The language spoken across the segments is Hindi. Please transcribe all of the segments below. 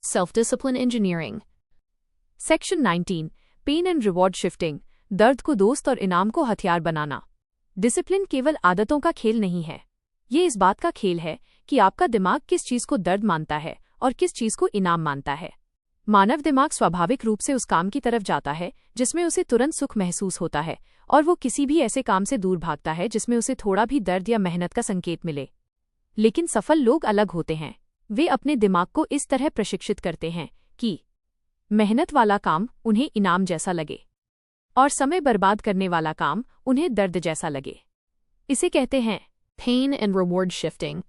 Self-discipline engineering. Section 19. Pain and reward shifting. दर्द को दोस्त और इनाम को हथियार बनाना. डिसिप्लिन केवल आदतों का खेल नहीं है. ये इस बात का खेल है कि आपका दिमाग किस चीज को दर्द मानता है और किस चीज को इनाम मानता है. मानव दिमाग स्वाभाविक रूप से उस काम की तरफ जाता है जिसमें उसे तुरंत सुख महसूस होता है, और वो किसी भी ऐसे काम से दूर भागता है जिसमें उसे थोड़ा भी दर्द या मेहनत का संकेत मिले. लेकिन सफल लोग अलग होते हैं. वे अपने दिमाग को इस तरह प्रशिक्षित करते हैं कि मेहनत वाला काम उन्हें इनाम जैसा लगे और समय बर्बाद करने वाला काम उन्हें दर्द जैसा लगे. इसे कहते हैं पेन एंड रिवॉर्ड शिफ्टिंग.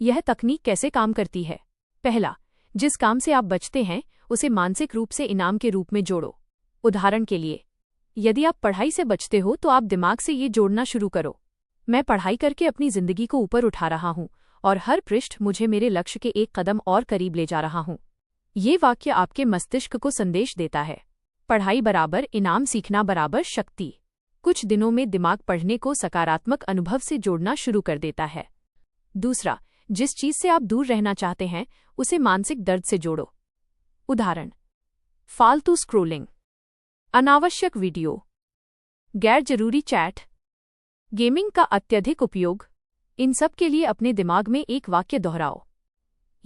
यह तकनीक कैसे काम करती है? पहला, जिस काम से आप बचते हैं उसे मानसिक रूप से इनाम के रूप में जोड़ो. उदाहरण के लिए, यदि आप पढ़ाई से बचते हो तो आप दिमाग से ये जोड़ना शुरू करो, मैं पढ़ाई करके अपनी जिंदगी को ऊपर उठा रहा हूं और हर पृष्ठ मुझे मेरे लक्ष्य के एक कदम और करीब ले जा रहा हूं. ये वाक्य आपके मस्तिष्क को संदेश देता है, पढ़ाई बराबर इनाम, सीखना बराबर शक्ति. कुछ दिनों में दिमाग पढ़ने को सकारात्मक अनुभव से जोड़ना शुरू कर देता है. दूसरा, जिस चीज से आप दूर रहना चाहते हैं उसे मानसिक दर्द से जोड़ो. उदाहरण, फालतू स्क्रोलिंग, अनावश्यक वीडियो, गैर जरूरी चैट, गेमिंग का अत्यधिक उपयोग. इन सब के लिए अपने दिमाग में एक वाक्य दोहराओ,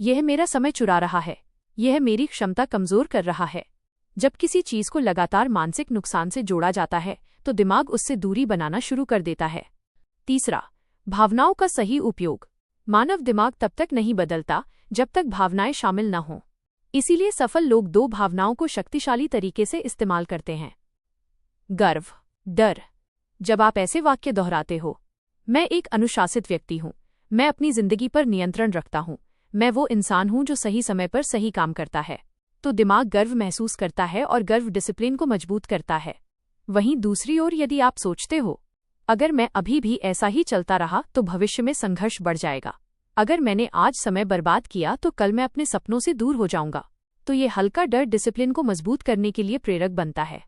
यह मेरा समय चुरा रहा है, यह मेरी क्षमता कमजोर कर रहा है. जब किसी चीज को लगातार मानसिक नुकसान से जोड़ा जाता है तो दिमाग उससे दूरी बनाना शुरू कर देता है. तीसरा, भावनाओं का सही उपयोग. मानव दिमाग तब तक नहीं बदलता जब तक भावनाएं शामिल न हों. इसीलिए सफल लोग दो भावनाओं को शक्तिशाली तरीके से इस्तेमाल करते हैं, गर्व, डर. जब आप ऐसे वाक्य दोहराते हो, मैं एक अनुशासित व्यक्ति हूं, मैं अपनी जिंदगी पर नियंत्रण रखता हूं, मैं वो इंसान हूं जो सही समय पर सही काम करता है, तो दिमाग गर्व महसूस करता है और गर्व डिसिप्लिन को मजबूत करता है. वहीं दूसरी ओर यदि आप सोचते हो, अगर मैं अभी भी ऐसा ही चलता रहा तो भविष्य में संघर्ष बढ़ जाएगा, अगर मैंने आज समय बर्बाद किया तो कल मैं अपने सपनों से दूर हो जाऊंगा, तो ये हल्का डर डिसिप्लिन को मजबूत करने के लिए प्रेरक बनता है.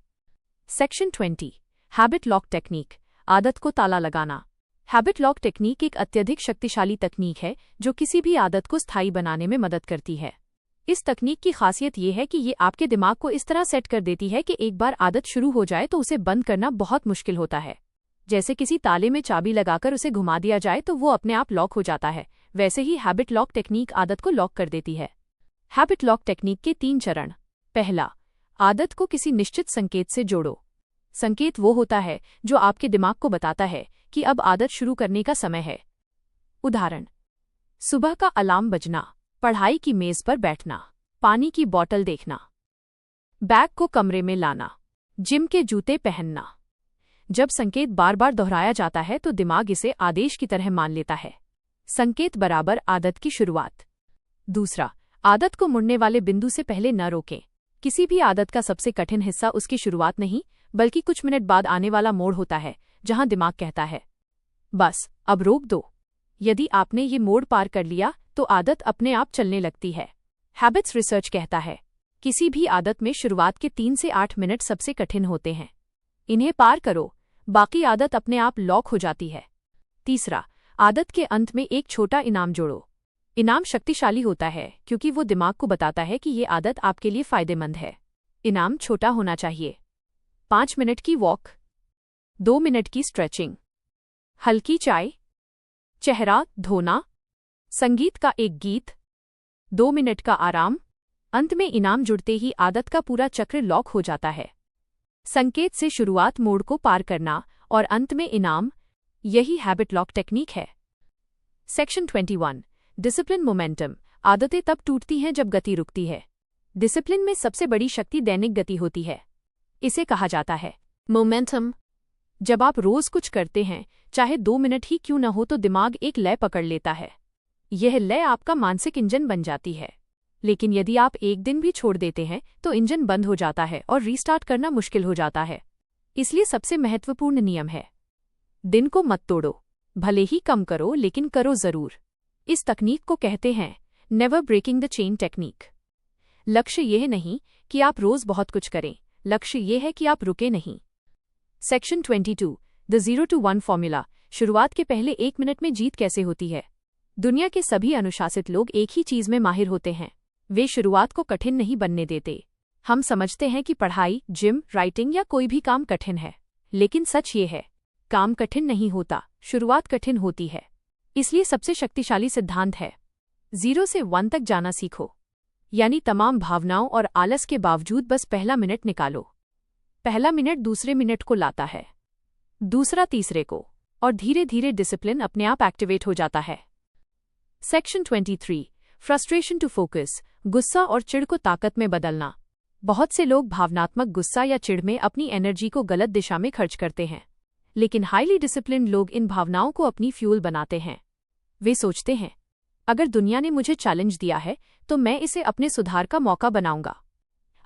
सेक्शन 20. Habit lock technique. आदत को ताला लगाना. हैबिट लॉक टेक्निक एक अत्यधिक शक्तिशाली तकनीक है जो किसी भी आदत को स्थायी बनाने में मदद करती है. इस तकनीक की खासियत यह है कि ये आपके दिमाग को इस तरह सेट कर देती है कि एक बार आदत शुरू हो जाए तो उसे बंद करना बहुत मुश्किल होता है. जैसे किसी ताले में चाबी लगाकर उसे घुमा दिया जाए तो वो अपने आप लॉक हो जाता है, वैसे ही हैबिट लॉक टेक्निक आदत को लॉक कर देती है. हैबिट लॉक टेक्निक के 3 चरण. पहला, आदत को किसी निश्चित संकेत से जोड़ो. संकेत वो होता है जो आपके दिमाग को बताता है कि अब आदत शुरू करने का समय है. उदाहरण, सुबह का अलार्म बजना, पढ़ाई की मेज पर बैठना, पानी की बोतल देखना, बैग को कमरे में लाना, जिम के जूते पहनना. जब संकेत बार बार दोहराया जाता है तो दिमाग इसे आदेश की तरह मान लेता है. संकेत बराबर आदत की शुरुआत. दूसरा, आदत को मुड़ने वाले बिंदु से पहले न रोकें. किसी भी आदत का सबसे कठिन हिस्सा उसकी शुरुआत नहीं बल्कि कुछ मिनट बाद आने वाला मोड़ होता है जहां दिमाग कहता है, बस अब रोक दो. यदि आपने ये मोड़ पार कर लिया तो आदत अपने आप चलने लगती है. हैबिट्स रिसर्च कहता है, किसी भी आदत में शुरुआत के 3 से 8 मिनट सबसे कठिन होते हैं. इन्हें पार करो, बाकी आदत अपने आप लॉक हो जाती है. तीसरा, आदत के अंत में एक छोटा इनाम जोड़ो. इनाम शक्तिशाली होता है क्योंकि वो दिमाग को बताता है कि ये आदत आपके लिए फायदेमंद है. इनाम छोटा होना चाहिए, 5 मिनट की वॉक, 2 मिनट की स्ट्रेचिंग, हल्की चाय, चेहरा धोना, संगीत का एक गीत, 2 मिनट का आराम. अंत में इनाम जुड़ते ही आदत का पूरा चक्र लॉक हो जाता है. संकेत से शुरुआत, मोड़ को पार करना और अंत में इनाम, यही हैबिट लॉक टेक्निक है. सेक्शन 21. Discipline momentum. आदतें तब टूटती हैं जब गति रुकती है. डिसिप्लिन में सबसे बड़ी शक्ति दैनिक गति होती है. इसे कहा जाता है मोमेंटम. जब आप रोज कुछ करते हैं, चाहे 2 मिनट ही क्यों न हो, तो दिमाग एक लय पकड़ लेता है. यह लय आपका मानसिक इंजन बन जाती है. लेकिन यदि आप एक दिन भी छोड़ देते हैं तो इंजन बंद हो जाता है और रीस्टार्ट करना मुश्किल हो जाता है. इसलिए सबसे महत्वपूर्ण नियम है, दिन को मत तोड़ो, भले ही कम करो लेकिन करो जरूर. इस तकनीक को कहते हैं never breaking the chain technique. लक्ष्य यह नहीं कि आप रोज बहुत कुछ करें, लक्ष्य यह है कि आप रुके नहीं. सेक्शन 22. The 0 to 1 formula. शुरुआत के पहले 1 मिनट में जीत कैसे होती है? दुनिया के सभी अनुशासित लोग एक ही चीज में माहिर होते हैं, वे शुरुआत को कठिन नहीं बनने देते। हम समझते हैं कि पढ़ाई, जिम, राइटिंग या कोई भी काम कठिन है, लेकिन सच ये है, काम कठिन नहीं होता, शुरुआत कठिन होती है। इसलिए सबसे शक्तिशाली सिद्धांत है 0 से 1 तक जाना सीखो, यानी तमाम भावनाओं और आलस के बावजूद बस पहला मिनट निकालो। पहला मिनट दूसरे मिनट को लाता है, दूसरा तीसरे को, और धीरे धीरे डिसिप्लिन अपने आप एक्टिवेट हो जाता है। सेक्शन 23, फ्रस्ट्रेशन टू फोकस, गुस्सा और चिढ़ को ताकत में बदलना। बहुत से लोग भावनात्मक गुस्सा या चिढ़ में अपनी एनर्जी को गलत दिशा में खर्च करते हैं, लेकिन हाईली डिसिप्लिन्ड लोग इन भावनाओं को अपनी फ्यूल बनाते हैं। वे सोचते हैं, अगर दुनिया ने मुझे चैलेंज दिया है तो मैं इसे अपने सुधार का मौका बनाऊंगा।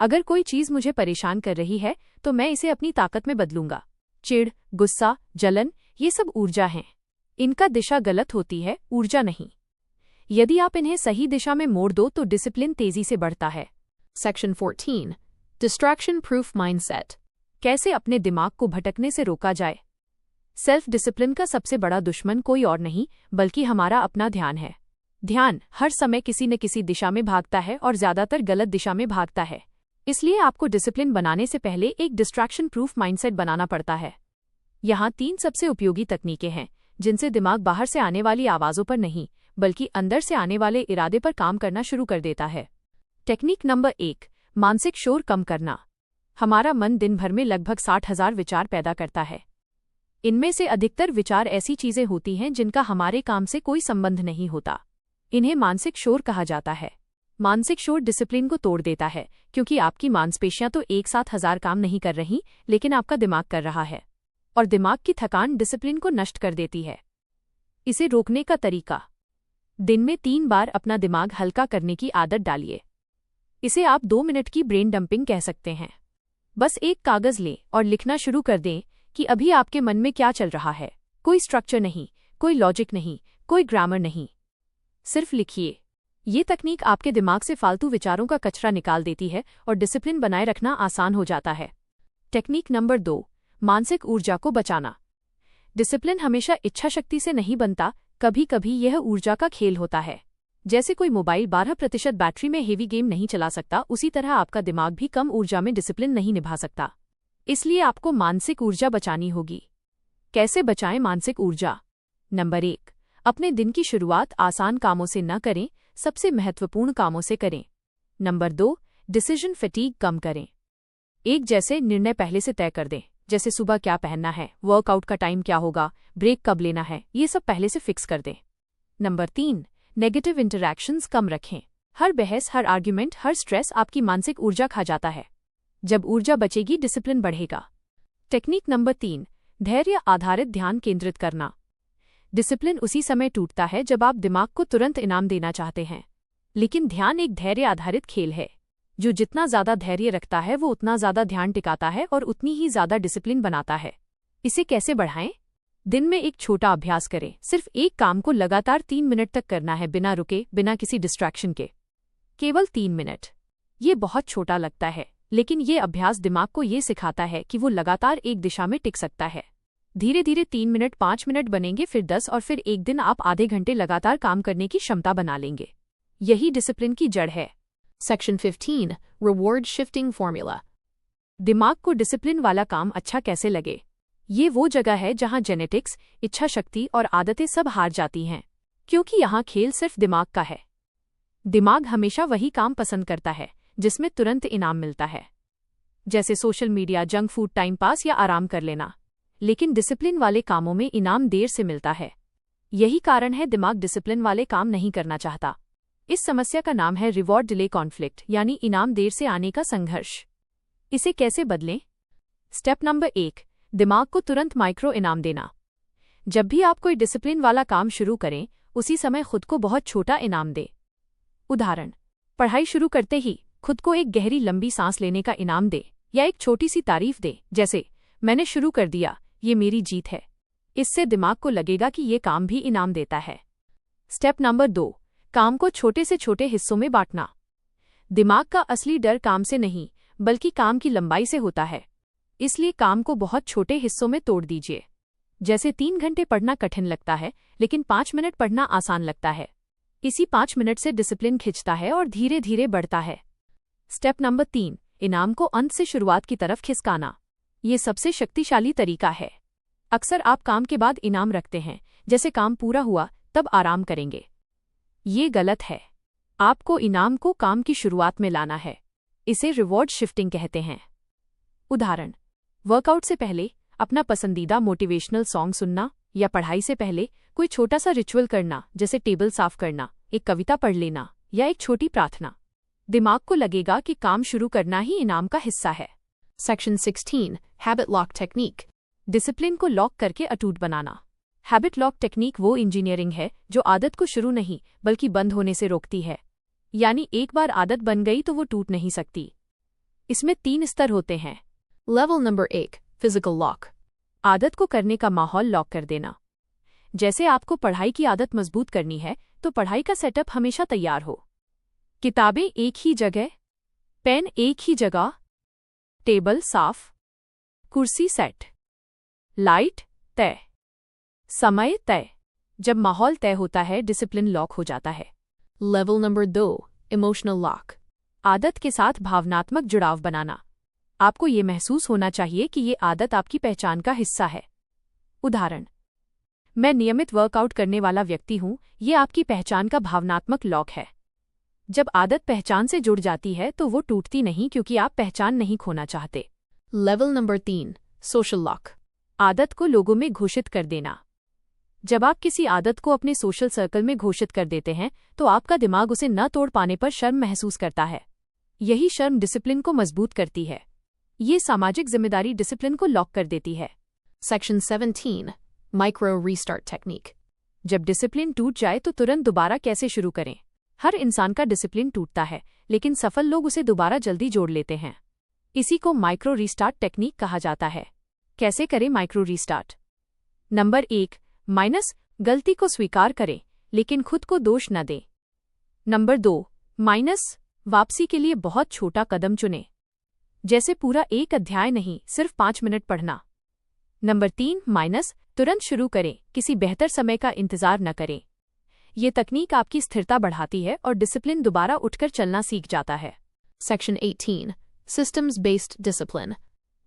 अगर कोई चीज मुझे परेशान कर रही है तो मैं इसे अपनी ताकत में बदलूंगा। चिढ़, गुस्सा, जलन, ये सब ऊर्जा हैं। इनका दिशा गलत होती है, ऊर्जा नहीं। यदि आप इन्हें सही दिशा में मोड़ दो तो डिसिप्लिन तेजी से बढ़ता है। सेक्शन 14, डिस्ट्रैक्शन प्रूफ माइंडसेट, कैसे अपने दिमाग को भटकने से रोका जाए। सेल्फ डिसिप्लिन का सबसे बड़ा दुश्मन कोई और नहीं बल्कि हमारा अपना ध्यान है। ध्यान हर समय किसी न किसी दिशा में भागता है और ज्यादातर गलत दिशा में भागता है। इसलिए आपको डिसिप्लिन बनाने से पहले एक डिस्ट्रैक्शन प्रूफ माइंडसेट बनाना पड़ता है। यहाँ 3 सबसे उपयोगी तकनीकें हैं जिनसे दिमाग बाहर से आने वाली आवाजों पर नहीं बल्कि अंदर से आने वाले इरादे पर काम करना शुरू कर देता है। टेक्निक नंबर 1, मानसिक शोर कम करना। हमारा मन दिन भर में लगभग 60,000 विचार पैदा करता है। इनमें से अधिकतर विचार ऐसी चीजें होती हैं जिनका हमारे काम से कोई संबंध नहीं होता। इन्हें मानसिक शोर कहा जाता है। मानसिक शोर डिसिप्लिन को तोड़ देता है क्योंकि आपकी मांसपेशियां तो एक साथ 1000 काम नहीं कर रही, लेकिन आपका दिमाग कर रहा है, और दिमाग की थकान डिसिप्लिन को नष्ट कर देती है। इसे रोकने का तरीका, दिन में 3 बार अपना दिमाग हल्का करने की आदत डालिए। इसे आप 2 मिनट की ब्रेन डंपिंग कह सकते हैं। बस एक कागज लें और लिखना शुरू कर दें कि अभी आपके मन में क्या चल रहा है। कोई स्ट्रक्चर नहीं, कोई लॉजिक नहीं, कोई ग्रामर नहीं, सिर्फ लिखिए। ये तकनीक आपके दिमाग से फालतू विचारों का कचरा निकाल देती है और डिसिप्लिन बनाए रखना आसान हो जाता है। टेक्निक नंबर 2, मानसिक ऊर्जा को बचाना। डिसिप्लिन हमेशा इच्छा शक्ति से नहीं बनता, कभी कभी यह ऊर्जा का खेल होता है। जैसे कोई मोबाइल 12% बैटरी में हेवी गेम नहीं चला सकता, उसी तरह आपका दिमाग भी कम ऊर्जा में डिसिप्लिन नहीं निभा सकता। इसलिए आपको मानसिक ऊर्जा बचानी होगी। कैसे बचाएं मानसिक ऊर्जा? नंबर 1, अपने दिन की शुरुआत आसान कामों से न करें, सबसे महत्वपूर्ण कामों से करें। नंबर 2, डिसीजन फटीग कम करें। एक जैसे निर्णय पहले से तय कर दें, जैसे सुबह क्या पहनना है, वर्कआउट का टाइम क्या होगा, ब्रेक कब लेना है, ये सब पहले से फिक्स कर दें। नंबर 3, नेगेटिव इंटरैक्शंस कम रखें। हर बहस, हर आर्ग्यूमेंट, हर स्ट्रेस आपकी मानसिक ऊर्जा खा जाता है। जब ऊर्जा बचेगी, डिसिप्लिन बढ़ेगा। टेक्निक नंबर 3, धैर्य आधारित ध्यान केंद्रित करना। डिसिप्लिन उसी समय टूटता है जब आप दिमाग को तुरंत इनाम देना चाहते हैं, लेकिन ध्यान एक धैर्य आधारित खेल है। जो जितना ज्यादा धैर्य रखता है वो उतना ज्यादा ध्यान टिकाता है और उतनी ही ज्यादा डिसिप्लिन बनाता है। इसे कैसे बढ़ाएं? दिन में एक छोटा अभ्यास करें। सिर्फ एक काम को लगातार 3 मिनट तक करना है, बिना रुके, बिना किसी डिस्ट्रैक्शन के। केवल 3 मिनट। ये बहुत छोटा लगता है, लेकिन ये अभ्यास दिमाग को ये सिखाता है कि वो लगातार एक दिशा में टिक सकता है। धीरे धीरे 3 मिनट 5 मिनट बनेंगे, फिर 10, और फिर एक दिन आप आधे घंटे लगातार काम करने की क्षमता बना लेंगे। यही डिसिप्लिन की जड़ है। Section 15, reward shifting formula. दिमाग को डिसिप्लिन वाला काम अच्छा कैसे लगे? ये वो जगह है जहां जेनेटिक्स, इच्छा शक्ति और आदतें सब हार जाती हैं, क्योंकि यहाँ खेल सिर्फ दिमाग का है। दिमाग हमेशा वही काम पसंद करता है जिसमें तुरंत इनाम मिलता है, जैसे social media, junk food, time pass या आराम कर लेना। लेकिन डिसिप्लिन वाले कामों में इनाम देर से मिलता है। यही कारण है दिमाग डिसिप्लिन वाले काम नहीं करना चाहता। इस समस्या का नाम है रिवॉर्ड डिले कॉन्फ्लिक्ट, यानी इनाम देर से आने का संघर्ष। इसे कैसे बदलें? स्टेप नंबर 1, दिमाग को तुरंत माइक्रो इनाम देना। जब भी आप कोई डिसिप्लिन वाला काम शुरू करें, उसी समय खुद को बहुत छोटा इनाम दें। उदाहरण, पढ़ाई शुरू करते ही खुद को एक गहरी लंबी सांस लेने का इनाम दे, या एक छोटी सी तारीफ दे, जैसे मैंने शुरू कर दिया, ये मेरी जीत है। इससे दिमाग को लगेगा कि ये काम भी इनाम देता है। स्टेप नंबर 2, काम को छोटे से छोटे हिस्सों में बांटना। दिमाग का असली डर काम से नहीं, बल्कि काम की लंबाई से होता है। इसलिए काम को बहुत छोटे हिस्सों में तोड़ दीजिए। जैसे 3 घंटे पढ़ना कठिन लगता है, लेकिन 5 मिनट पढ़ना आसान लगता है। इसी 5 मिनट से डिसिप्लिन खिंचता है और धीरे धीरे बढ़ता है। स्टेप नंबर 3, इनाम को अंत से शुरुआत की तरफ खिसकाना। ये सबसे शक्तिशाली तरीका है। अक्सर आप काम के बाद इनाम रखते हैं, जैसे काम पूरा हुआ तब आराम करेंगे। ये गलत है। आपको इनाम को काम की शुरुआत में लाना है। इसे रिवॉर्ड शिफ्टिंग कहते हैं। उदाहरण, वर्कआउट से पहले अपना पसंदीदा मोटिवेशनल सॉन्ग सुनना, या पढ़ाई से पहले कोई छोटा सा रिचुअल करना, जैसे टेबल साफ करना, एक कविता पढ़ लेना या एक छोटी प्रार्थना। दिमाग को लगेगा कि काम शुरू करना ही इनाम का हिस्सा है। Section 16, habit lock technique. Discipline को लॉक करके अटूट बनाना। हैबिट लॉक टेक्निक वो इंजीनियरिंग है जो आदत को शुरू नहीं बल्कि बंद होने से रोकती है। यानी एक बार आदत बन गई तो वो टूट नहीं सकती। इसमें 3 स्तर होते हैं। Level number 1, physical lock. आदत को करने का माहौल लॉक कर देना। जैसे आपको पढ़ाई की आदत मजबूत करनी है तो पढ़ाई का सेटअप हमेशा तैयार हो। किताबें एक ही जगह, पेन एक ही जगह, टेबल साफ, कुर्सी सेट, लाइट तय, समय तय। जब माहौल तय होता है, डिसिप्लिन लॉक हो जाता है। Level number 2, emotional lock. आदत के साथ भावनात्मक जुड़ाव बनाना। आपको ये महसूस होना चाहिए कि ये आदत आपकी पहचान का हिस्सा है। उदाहरण, मैं नियमित वर्कआउट करने वाला व्यक्ति हूं। ये आपकी पहचान का भावनात्मक लॉक है। जब आदत पहचान से जुड़ जाती है तो वो टूटती नहीं, क्योंकि आप पहचान नहीं खोना चाहते। Level number 3, social lock. आदत को लोगों में घोषित कर देना। जब आप किसी आदत को अपने सोशल सर्कल में घोषित कर देते हैं तो आपका दिमाग उसे न तोड़ पाने पर शर्म महसूस करता है। यही शर्म डिसिप्लिन को मजबूत करती है। ये सामाजिक जिम्मेदारी डिसिप्लिन को लॉक कर देती है। Section 17, micro restart technique. जब डिसिप्लिन टूट जाए तो तुरंत दोबारा कैसे शुरू करें। हर इंसान का डिसिप्लिन टूटता है, लेकिन सफल लोग उसे दोबारा जल्दी जोड़ लेते हैं। इसी को माइक्रो रीस्टार्ट टेक्निक कहा जाता है। कैसे करें माइक्रो रीस्टार्ट? नंबर 1, गलती को स्वीकार करें लेकिन खुद को दोष न दें। नंबर 2, वापसी के लिए बहुत छोटा कदम चुनें, जैसे पूरा एक अध्याय नहीं, सिर्फ 5 मिनट पढ़ना। नंबर 3, तुरंत शुरू करें, किसी बेहतर समय का इंतजार न करें। ये तकनीक आपकी स्थिरता बढ़ाती है और डिसिप्लिन दोबारा उठकर चलना सीख जाता है। Section 18, systems based discipline.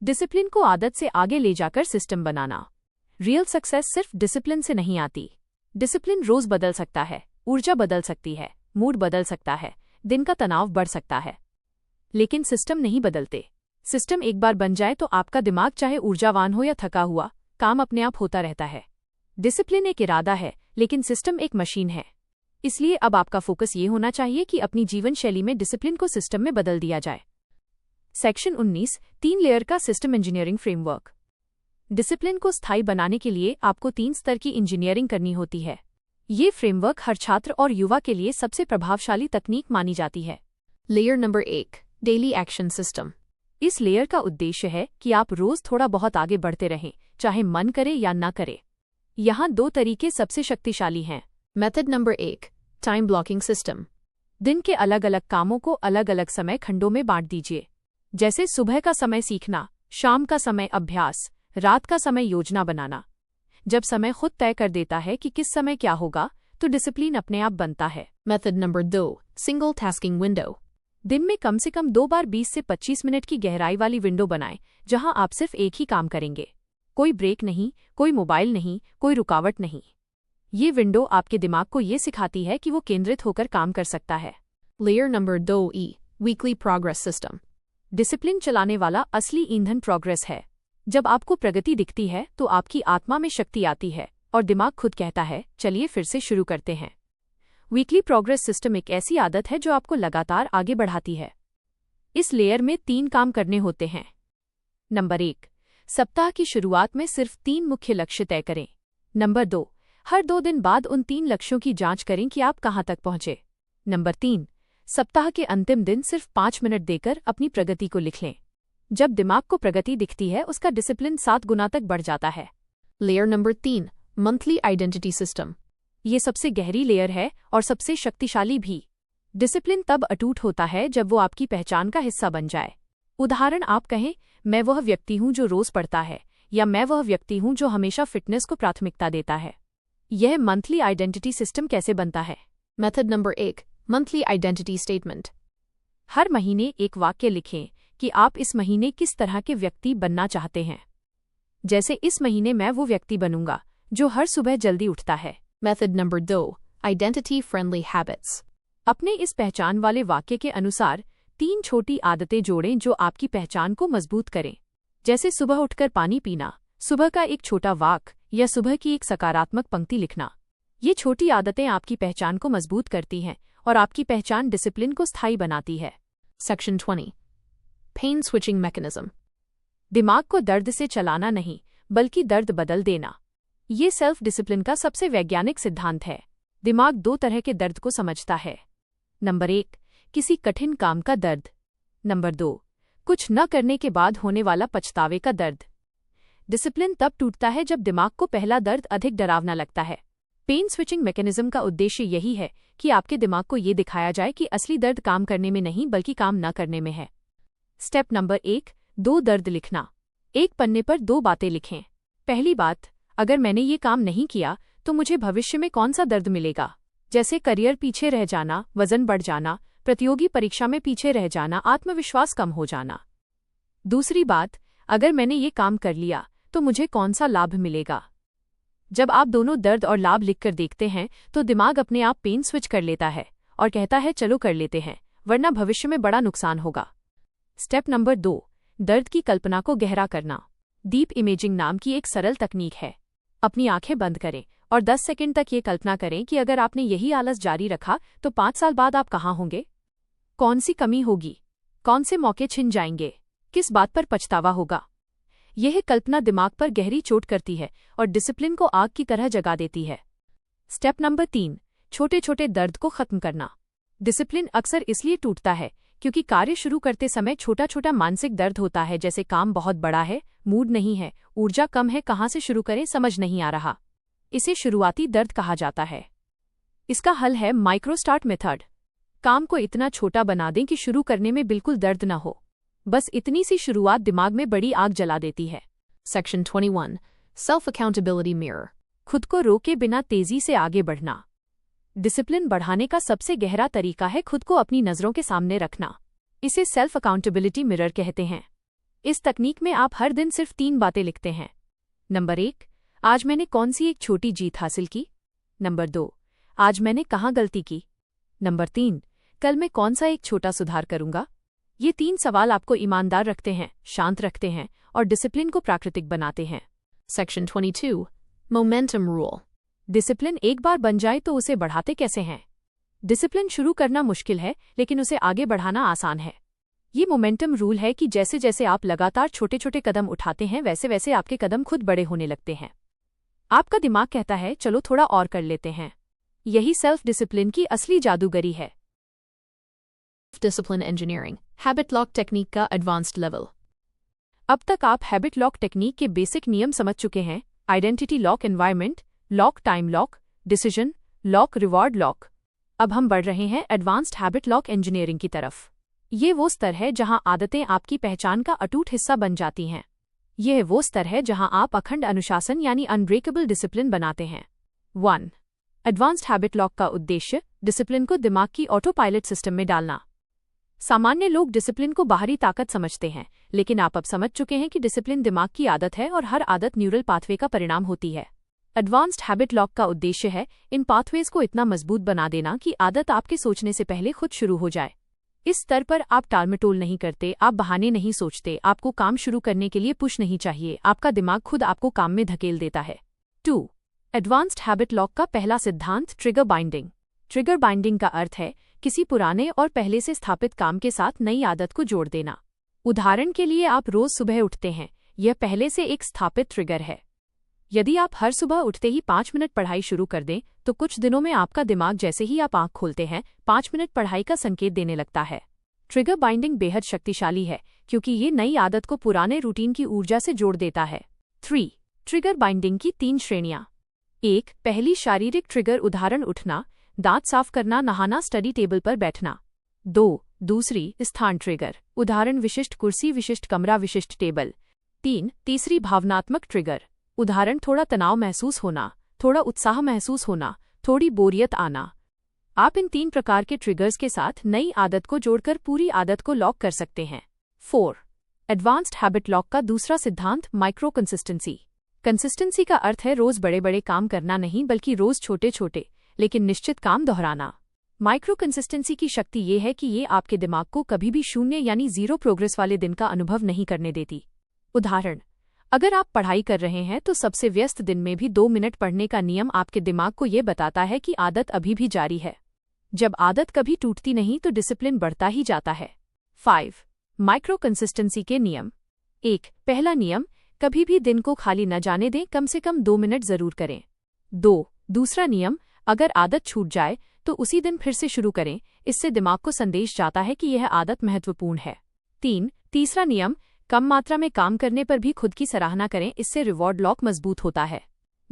Discipline को आदत से आगे ले जाकर सिस्टम बनाना। रियल सक्सेस सिर्फ डिसिप्लिन से नहीं आती। डिसिप्लिन रोज बदल सकता है, ऊर्जा बदल सकती है, मूड बदल सकता है, दिन का तनाव बढ़ सकता है, लेकिन सिस्टम नहीं बदलते। सिस्टम एक बार बन जाए तो आपका दिमाग चाहे ऊर्जावान हो या थका हुआ, काम अपने आप होता रहता है। डिसिप्लिन एक इरादा है, लेकिन सिस्टम एक मशीन है। इसलिए अब आपका फोकस ये होना चाहिए कि अपनी जीवन शैली में डिसिप्लिन को सिस्टम में बदल दिया जाए। सेक्शन 19, 3 लेयर का सिस्टम इंजीनियरिंग फ्रेमवर्क। डिसिप्लिन को स्थायी बनाने के लिए आपको 3 स्तर की इंजीनियरिंग करनी होती है। ये फ्रेमवर्क हर छात्र और युवा के लिए सबसे प्रभावशाली तकनीक मानी जाती है। Layer number 1, daily action system. इस लेयर का उद्देश्य है कि आप रोज थोड़ा बहुत आगे बढ़ते रहें, चाहे मन करे या न करे। यहाँ 2 तरीके सबसे शक्तिशाली हैं। Method number 1, time blocking system. दिन के अलग अलग कामों को अलग अलग समय खंडों में बांट दीजिए, जैसे सुबह का समय सीखना, शाम का समय अभ्यास, रात का समय योजना बनाना। जब समय खुद तय कर देता है कि किस समय क्या होगा, तो डिसिप्लिन अपने आप बनता है। Method number 2, single tasking window. दिन में कम से कम 2 बार 20 से 25 मिनट की गहराई वाली विंडो बनाएं, जहां आप सिर्फ एक ही काम करेंगे। कोई ब्रेक नहीं, कोई मोबाइल नहीं, कोई रुकावट नहीं। ये विंडो आपके दिमाग को ये सिखाती है कि वो केंद्रित होकर काम कर सकता है। Layer number 2E, weekly progress system. Discipline चलाने वाला असली ईंधन प्रोग्रेस है। जब आपको प्रगति दिखती है तो आपकी आत्मा में शक्ति आती है और दिमाग खुद कहता है, चलिए फिर से शुरू करते हैं। वीकली प्रोग्रेस सिस्टम एक ऐसी आदत है जो आपको लगातार आगे बढ़ाती है। इस लेयर में 3 काम करने होते हैं। नंबर 1, सप्ताह की शुरुआत में सिर्फ 3 मुख्य लक्ष्य तय करें। नंबर 2, हर 2 दिन बाद उन 3 लक्ष्यों की जांच करें कि आप कहां तक पहुंचे। नंबर 3, सप्ताह के अंतिम दिन सिर्फ 5 मिनट देकर अपनी प्रगति को लिख लें। जब दिमाग को प्रगति दिखती है, उसका डिसिप्लिन 7 गुना तक बढ़ जाता है। Layer number 3, monthly identity system. ये सबसे गहरी लेयर है और सबसे शक्तिशाली भी। डिसिप्लिन तब अटूट होता है जब वो आपकी पहचान का हिस्सा बन जाए। उदाहरण, आप कहें, मैं वह व्यक्ति हूं जो रोज पढ़ता है, या मैं वह व्यक्ति हूं जो हमेशा फिटनेस को प्राथमिकता देता है। यह मंथली आइडेंटिटी सिस्टम कैसे बनता है? Method number 1, monthly identity statement. हर महीने एक वाक्य लिखें कि आप इस महीने किस तरह के व्यक्ति बनना चाहते हैं। जैसे इस महीने मैं वो व्यक्ति बनूंगा जो हर सुबह जल्दी उठता है। Method number 2, identity friendly habits. अपने इस पहचान वाले वाक्य के अनुसार 3 छोटी आदतें जोड़ें जो आपकी पहचान को मजबूत करें। जैसे सुबह उठकर पानी पीना, सुबह का एक छोटा वाक्य या सुबह की एक सकारात्मक पंक्ति लिखना। ये छोटी आदतें आपकी पहचान को मजबूत करती हैं और आपकी पहचान डिसिप्लिन को स्थायी बनाती है। Section 20, pain switching mechanism. दिमाग को दर्द से चलाना नहीं, बल्कि दर्द बदल देना। ये सेल्फ डिसिप्लिन का सबसे वैज्ञानिक सिद्धांत है। दिमाग 2 तरह के दर्द को समझता है। नंबर 1, किसी कठिन काम का दर्द। नंबर 2, कुछ न करने के बाद होने वाला पछतावे का दर्द। डिसिप्लिन तब टूटता है जब दिमाग को पहला दर्द अधिक डरावना लगता है। पेन स्विचिंग मैकेनिज्म का उद्देश्य यही है कि आपके दिमाग को ये दिखाया जाए कि असली दर्द काम करने में नहीं बल्कि काम न करने में है। स्टेप नंबर 1, 2 दर्द लिखना। एक पन्ने पर 2 बातें लिखें। पहली बात, अगर मैंने ये काम नहीं किया तो मुझे भविष्य में कौन सा दर्द मिलेगा। जैसे करियर पीछे रह जाना, वजन बढ़ जाना, प्रतियोगी परीक्षा में पीछे रह जाना, आत्मविश्वास कम हो जाना। दूसरी बात, अगर मैंने ये काम कर लिया तो मुझे कौन सा लाभ मिलेगा। जब आप दोनों दर्द और लाभ लिखकर देखते हैं तो दिमाग अपने आप पेन स्विच कर लेता है और कहता है चलो कर लेते हैं, वरना भविष्य में बड़ा नुकसान होगा। स्टेप नंबर 2, दर्द की कल्पना को गहरा करना। डीप इमेजिंग नाम की एक सरल तकनीक है। अपनी आंखें बंद करें और 10 सेकंड तक ये कल्पना करें कि अगर आपने यही आलस जारी रखा तो 5 साल बाद आप कहाँ होंगे। कौन सी कमी होगी, कौन से मौके छिन जाएंगे, किस बात पर पछतावा होगा। यह कल्पना दिमाग पर गहरी चोट करती है और डिसिप्लिन को आग की तरह जगा देती है। स्टेप नंबर 3, छोटे छोटे दर्द को खत्म करना। डिसिप्लिन अक्सर इसलिए टूटता है क्योंकि कार्य शुरू करते समय छोटा छोटा मानसिक दर्द होता है, जैसे काम बहुत बड़ा है, मूड नहीं है, ऊर्जा कम है, कहाँ से शुरू करें समझ नहीं आ रहा। इसे शुरुआती दर्द कहा जाता है। इसका हल है माइक्रो स्टार्ट मेथड। काम को इतना छोटा बना दें कि शुरू करने में बिल्कुल दर्द न हो। बस इतनी सी शुरुआत दिमाग में बड़ी आग जला देती है। Section 21, self accountability mirror. खुद को रोके बिना तेजी से आगे बढ़ना। डिसिप्लिन बढ़ाने का सबसे गहरा तरीका है खुद को अपनी नजरों के सामने रखना। इसे सेल्फ अकाउंटेबिलिटी मिरर कहते हैं। इस तकनीक में आप हर दिन सिर्फ 3 बातें लिखते हैं। नंबर 1, आज मैंने कौन सी एक छोटी जीत हासिल की। नंबर 2, आज मैंने कहाँ गलती की। नंबर 3, कल मैं कौन सा एक छोटा सुधार करूंगा। ये 3 सवाल आपको ईमानदार रखते हैं, शांत रखते हैं और डिसिप्लिन को प्राकृतिक बनाते हैं। Section 22, momentum rule. डिसिप्लिन एक बार बन जाए तो उसे बढ़ाते कैसे हैं। डिसिप्लिन शुरू करना मुश्किल है लेकिन उसे आगे बढ़ाना आसान है। ये मोमेंटम रूल है कि जैसे जैसे आप लगातार छोटे छोटे कदम उठाते हैं वैसे वैसे आपके कदम खुद बड़े होने लगते हैं। आपका दिमाग कहता है चलो थोड़ा और कर लेते हैं। यही सेल्फ डिसिप्लिन की असली जादूगरी है। Discipline engineering, habit lock technique का एडवांस्ड लेवल। अब तक आप हैबिट लॉक टेक्निक के बेसिक नियम समझ चुके हैं। Identity lock, environment lock, time lock, decision lock, reward lock. अब हम बढ़ रहे हैं एडवांस्ड हैबिट लॉक इंजीनियरिंग की तरफ। ये वो स्तर है जहां आदतें आपकी पहचान का अटूट हिस्सा बन जाती हैं। यह वो स्तर है जहां आप अखंड अनुशासन यानी अनब्रेकेबल डिसिप्लिन बनाते हैं। 1, एडवांस्ड हैबिट लॉक का उद्देश्य डिसिप्लिन को दिमाग की ऑटो पायलट सिस्टम में डालना। सामान्य लोग डिसिप्लिन को बाहरी ताकत समझते हैं, लेकिन आप अब समझ चुके हैं कि डिसिप्लिन दिमाग की आदत है और हर आदत न्यूरल पाथवे का परिणाम होती है। एडवांस्ड हैबिट लॉक का उद्देश्य है इन पाथवेज को इतना मजबूत बना देना कि आदत आपके सोचने से पहले खुद शुरू हो जाए। इस स्तर पर आप टालमटोल नहीं करते, आप बहाने नहीं सोचते, आपको काम शुरू करने के लिए पुश नहीं चाहिए, आपका दिमाग खुद आपको काम में धकेल देता है। 2, एडवांस्ड हैबिट लॉक का पहला सिद्धांत, ट्रिगर बाइंडिंग। ट्रिगर बाइंडिंग का अर्थ है किसी पुराने और पहले से स्थापित काम के साथ नई आदत को जोड़ देना। उदाहरण के लिए आप रोज सुबह उठते हैं, यह पहले से एक स्थापित ट्रिगर है। यदि आप हर सुबह उठते ही 5 मिनट पढ़ाई शुरू कर दें तो कुछ दिनों में आपका दिमाग जैसे ही आप आंख खोलते हैं 5 मिनट पढ़ाई का संकेत देने लगता है। ट्रिगर बाइंडिंग बेहद शक्तिशाली है क्योंकि ये नई आदत को पुराने रूटीन की ऊर्जा से जोड़ देता है। 3, ट्रिगर बाइंडिंग की 3 श्रेणियां। 1, पहली शारीरिक ट्रिगर, उदाहरण उठना, दांत साफ करना, नहाना, स्टडी टेबल पर बैठना। 2, दूसरी स्थान ट्रिगर, उदाहरण विशिष्ट कुर्सी, विशिष्ट कमरा, विशिष्ट टेबल। 3, तीसरी भावनात्मक ट्रिगर, उदाहरण थोड़ा तनाव महसूस होना, थोड़ा उत्साह महसूस होना, थोड़ी बोरियत आना। आप इन 3 प्रकार के ट्रिगर्स के साथ नई आदत को जोड़कर पूरी आदत को लॉक कर सकते हैं। 4. एडवांस्ड हैबिट लॉक का दूसरा सिद्धांत, माइक्रो कंसिस्टेंसी। कंसिस्टेंसी का अर्थ है रोज बड़े बड़े काम करना नहीं, बल्कि रोज छोटे छोटे लेकिन निश्चित काम दोहराना। माइक्रो कंसिस्टेंसी की शक्ति ये है कि ये आपके दिमाग को कभी भी शून्य यानी जीरो प्रोग्रेस वाले दिन का अनुभव नहीं करने देती। उदाहरण, अगर आप पढ़ाई कर रहे हैं तो सबसे व्यस्त दिन में भी 2 मिनट पढ़ने का नियम आपके दिमाग को ये बताता है कि आदत अभी भी जारी है। जब आदत कभी टूटती नहीं तो डिसिप्लिन बढ़ता ही जाता है। 5. माइक्रो कंसिस्टेंसी के नियम। 1. पहला नियम, कभी भी दिन को खाली न जाने दें, कम से कम 2 मिनट जरूर करें। 2. दूसरा नियम, अगर आदत छूट जाए तो उसी दिन फिर से शुरू करें, इससे दिमाग को संदेश जाता है कि यह आदत महत्वपूर्ण है। 3. तीसरा नियम, कम मात्रा में काम करने पर भी खुद की सराहना करें, इससे रिवॉर्ड लॉक मजबूत होता है।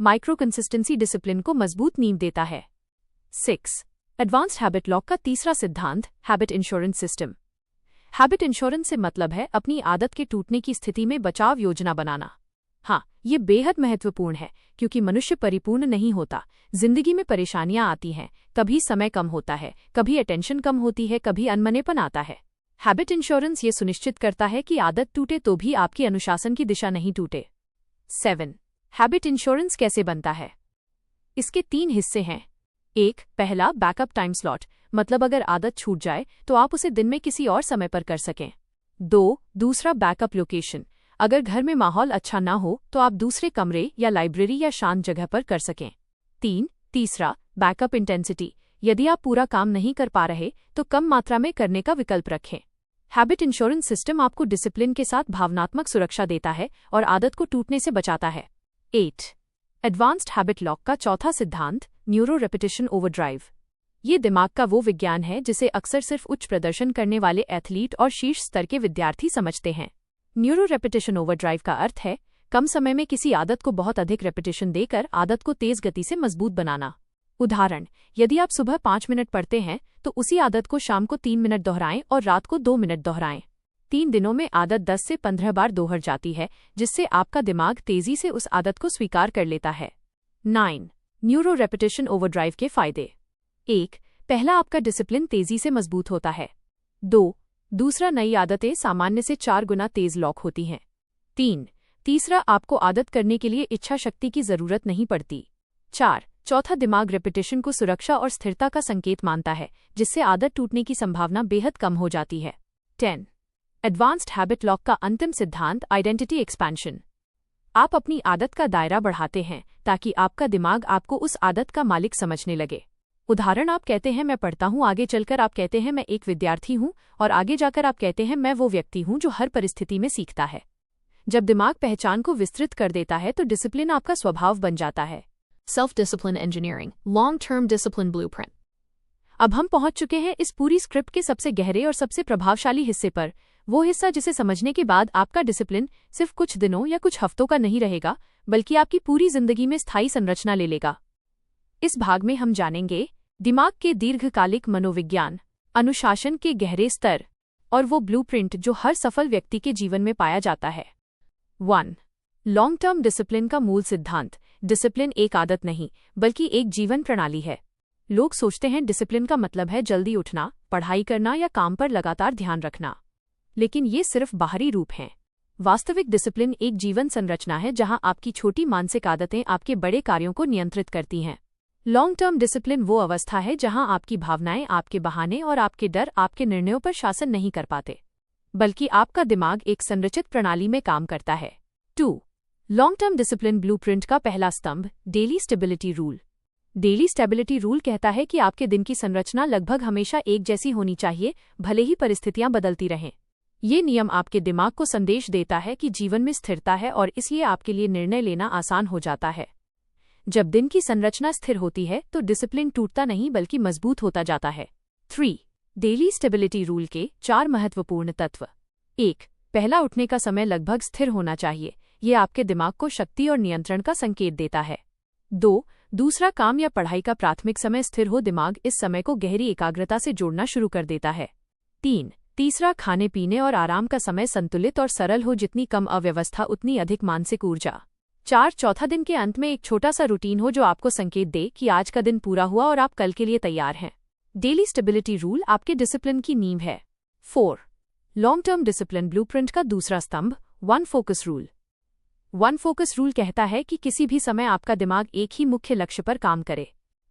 माइक्रो कंसिस्टेंसी डिसिप्लिन को मजबूत नींव देता है। 6. एडवांस्ड हैबिट लॉक का तीसरा सिद्धांत, habit insurance system. Habit insurance से मतलब है अपनी आदत के टूटने की स्थिति में बचाव योजना बनाना। हाँ, ये बेहद महत्वपूर्ण है क्योंकि मनुष्य परिपूर्ण नहीं होता। जिंदगी में परेशानियां आती हैं, कभी समय कम होता है, कभी अटेंशन कम होती है, कभी अनमनेपन आता है। हैबिट इंश्योरेंस ये सुनिश्चित करता है कि आदत टूटे तो भी आपकी अनुशासन की दिशा नहीं टूटे। 7. हैबिट इंश्योरेंस कैसे बनता है? इसके 3 हिस्से हैं। 1. पहला, बैकअप टाइम स्लॉट, मतलब अगर आदत छूट जाए तो आप उसे दिन में किसी और समय पर कर सकें। 2. दूसरा, बैकअप लोकेशन, अगर घर में माहौल अच्छा ना हो तो आप दूसरे कमरे या लाइब्रेरी या शांत जगह पर कर सकें। 3. तीसरा, बैकअप इंटेंसिटी, यदि आप पूरा काम नहीं कर पा रहे तो कम मात्रा में करने का विकल्प रखें। हैबिट इंश्योरेंस सिस्टम आपको डिसिप्लिन के साथ भावनात्मक सुरक्षा देता है और आदत को टूटने से बचाता है। 8. एडवांस्ड हैबिट लॉक का चौथा सिद्धांत, न्यूरो रेपिटेशन ओवरड्राइव। ये दिमाग का वो विज्ञान है जिसे अक्सर सिर्फ उच्च प्रदर्शन करने वाले एथलीट और शीर्ष स्तर के विद्यार्थी समझते हैं। न्यूरो रेपिटेशन ओवरड्राइव का अर्थ है कम समय में किसी आदत को बहुत अधिक रेपिटेशन देकर आदत को तेज गति से मजबूत बनाना। उदाहरण, यदि आप सुबह 5 मिनट पढ़ते हैं तो उसी आदत को शाम को 3 मिनट दोहराएं और रात को 2 मिनट दोहराएं। 3 दिनों में आदत 10 से 15 बार दोहर जाती है, जिससे आपका दिमाग तेजी से उस आदत को स्वीकार कर लेता है। 9. न्यूरो रेपिटेशन ओवरड्राइव के फायदे। 1. पहला, आपका डिसिप्लिन तेजी से मजबूत होता है। 2. दूसरा, नई आदतें सामान्य से 4 गुना तेज लॉक होती हैं। 3. तीसरा, आपको आदत करने के लिए इच्छा शक्ति की जरूरत नहीं पड़ती। 4. चौथा, दिमाग रेपिटेशन को सुरक्षा और स्थिरता का संकेत मानता है, जिससे आदत टूटने की संभावना बेहद कम हो जाती है। 10. एडवांस्ड हैबिट लॉक का अंतिम सिद्धांत, आइडेंटिटी एक्सपेंशन। आप अपनी आदत का दायरा बढ़ाते हैं ताकि आपका दिमाग आपको उस आदत का मालिक समझने लगे। उदाहरण, आप कहते हैं मैं पढ़ता हूँ, आगे चलकर आप कहते हैं मैं एक विद्यार्थी हूँ, और आगे जाकर आप कहते हैं मैं वो व्यक्ति हूँ जो हर परिस्थिति में सीखता है। जब दिमाग पहचान को विस्तृत कर देता है तो डिसिप्लिन आपका स्वभाव बन जाता है। Self discipline engineering, long term discipline blueprint. अब हम पहुंच चुके हैं इस पूरी स्क्रिप्ट के सबसे गहरे और सबसे प्रभावशाली हिस्से पर, वो हिस्सा जिसे समझने के बाद आपका डिसिप्लिन सिर्फ कुछ दिनों या कुछ हफ्तों का नहीं रहेगा, बल्कि आपकी पूरी जिंदगी में स्थायी संरचना ले लेगा। इस भाग में हम जानेंगे दिमाग के दीर्घकालिक मनोविज्ञान, अनुशासन के गहरे स्तर और वो ब्लूप्रिंट जो हर सफल व्यक्ति के जीवन में पाया जाता है। 1. लॉन्ग टर्म डिसिप्लिन का मूल सिद्धांत। डिसिप्लिन एक आदत नहीं, बल्कि एक जीवन प्रणाली है। लोग सोचते हैं डिसिप्लिन का मतलब है जल्दी उठना, पढ़ाई करना या काम पर लगातार ध्यान रखना, लेकिन ये सिर्फ बाहरी रूप हैं। वास्तविक डिसिप्लिन एक जीवन संरचना है जहां आपकी छोटी मानसिक आदतें आपके बड़े कार्यों को नियंत्रित करती हैं। लॉन्ग टर्म डिसिप्लिन वो अवस्था है जहां आपकी भावनाएं, आपके बहाने और आपके डर आपके निर्णयों पर शासन नहीं कर पाते, बल्कि आपका दिमाग एक संरचित प्रणाली में काम करता है। 2. लॉन्ग टर्म डिसिप्लिन ब्लूप्रिंट का पहला स्तंभ, daily stability rule. Daily stability rule कहता है कि आपके दिन की संरचना लगभग हमेशा एक जैसी होनी चाहिए, भले ही परिस्थितियां बदलती रहें। ये नियम आपके दिमाग को संदेश देता है कि जीवन में स्थिरता है और इसलिए आपके लिए निर्णय लेना आसान हो जाता है। जब दिन की संरचना स्थिर होती है तो डिसिप्लिन टूटता नहीं बल्कि मजबूत होता जाता है। 3. डेली स्टेबिलिटी रूल के 4 महत्वपूर्ण तत्व। 1. पहला, उठने का समय लगभग स्थिर होना चाहिए। ये आपके दिमाग को शक्ति और नियंत्रण का संकेत देता है। 2. दूसरा, काम या पढ़ाई का प्राथमिक समय स्थिर हो, दिमाग इस समय को गहरी एकाग्रता से जोड़ना शुरू कर देता है। 3. तीसरा, खाने पीने और आराम का समय संतुलित और सरल हो, जितनी कम अव्यवस्था उतनी अधिक मानसिक ऊर्जा। 4. चौथा, दिन के अंत में एक छोटा सा रूटीन हो जो आपको संकेत दे कि आज का दिन पूरा हुआ और आप कल के लिए तैयार हैं। डेली स्टेबिलिटी रूल आपके डिसिप्लिन की नींव है। 4. लॉन्ग टर्म डिसिप्लिन ब्लूप्रिंट का दूसरा स्तंभ, one focus rule. One focus rule कहता है कि किसी भी समय आपका दिमाग एक ही मुख्य लक्ष्य पर काम करे।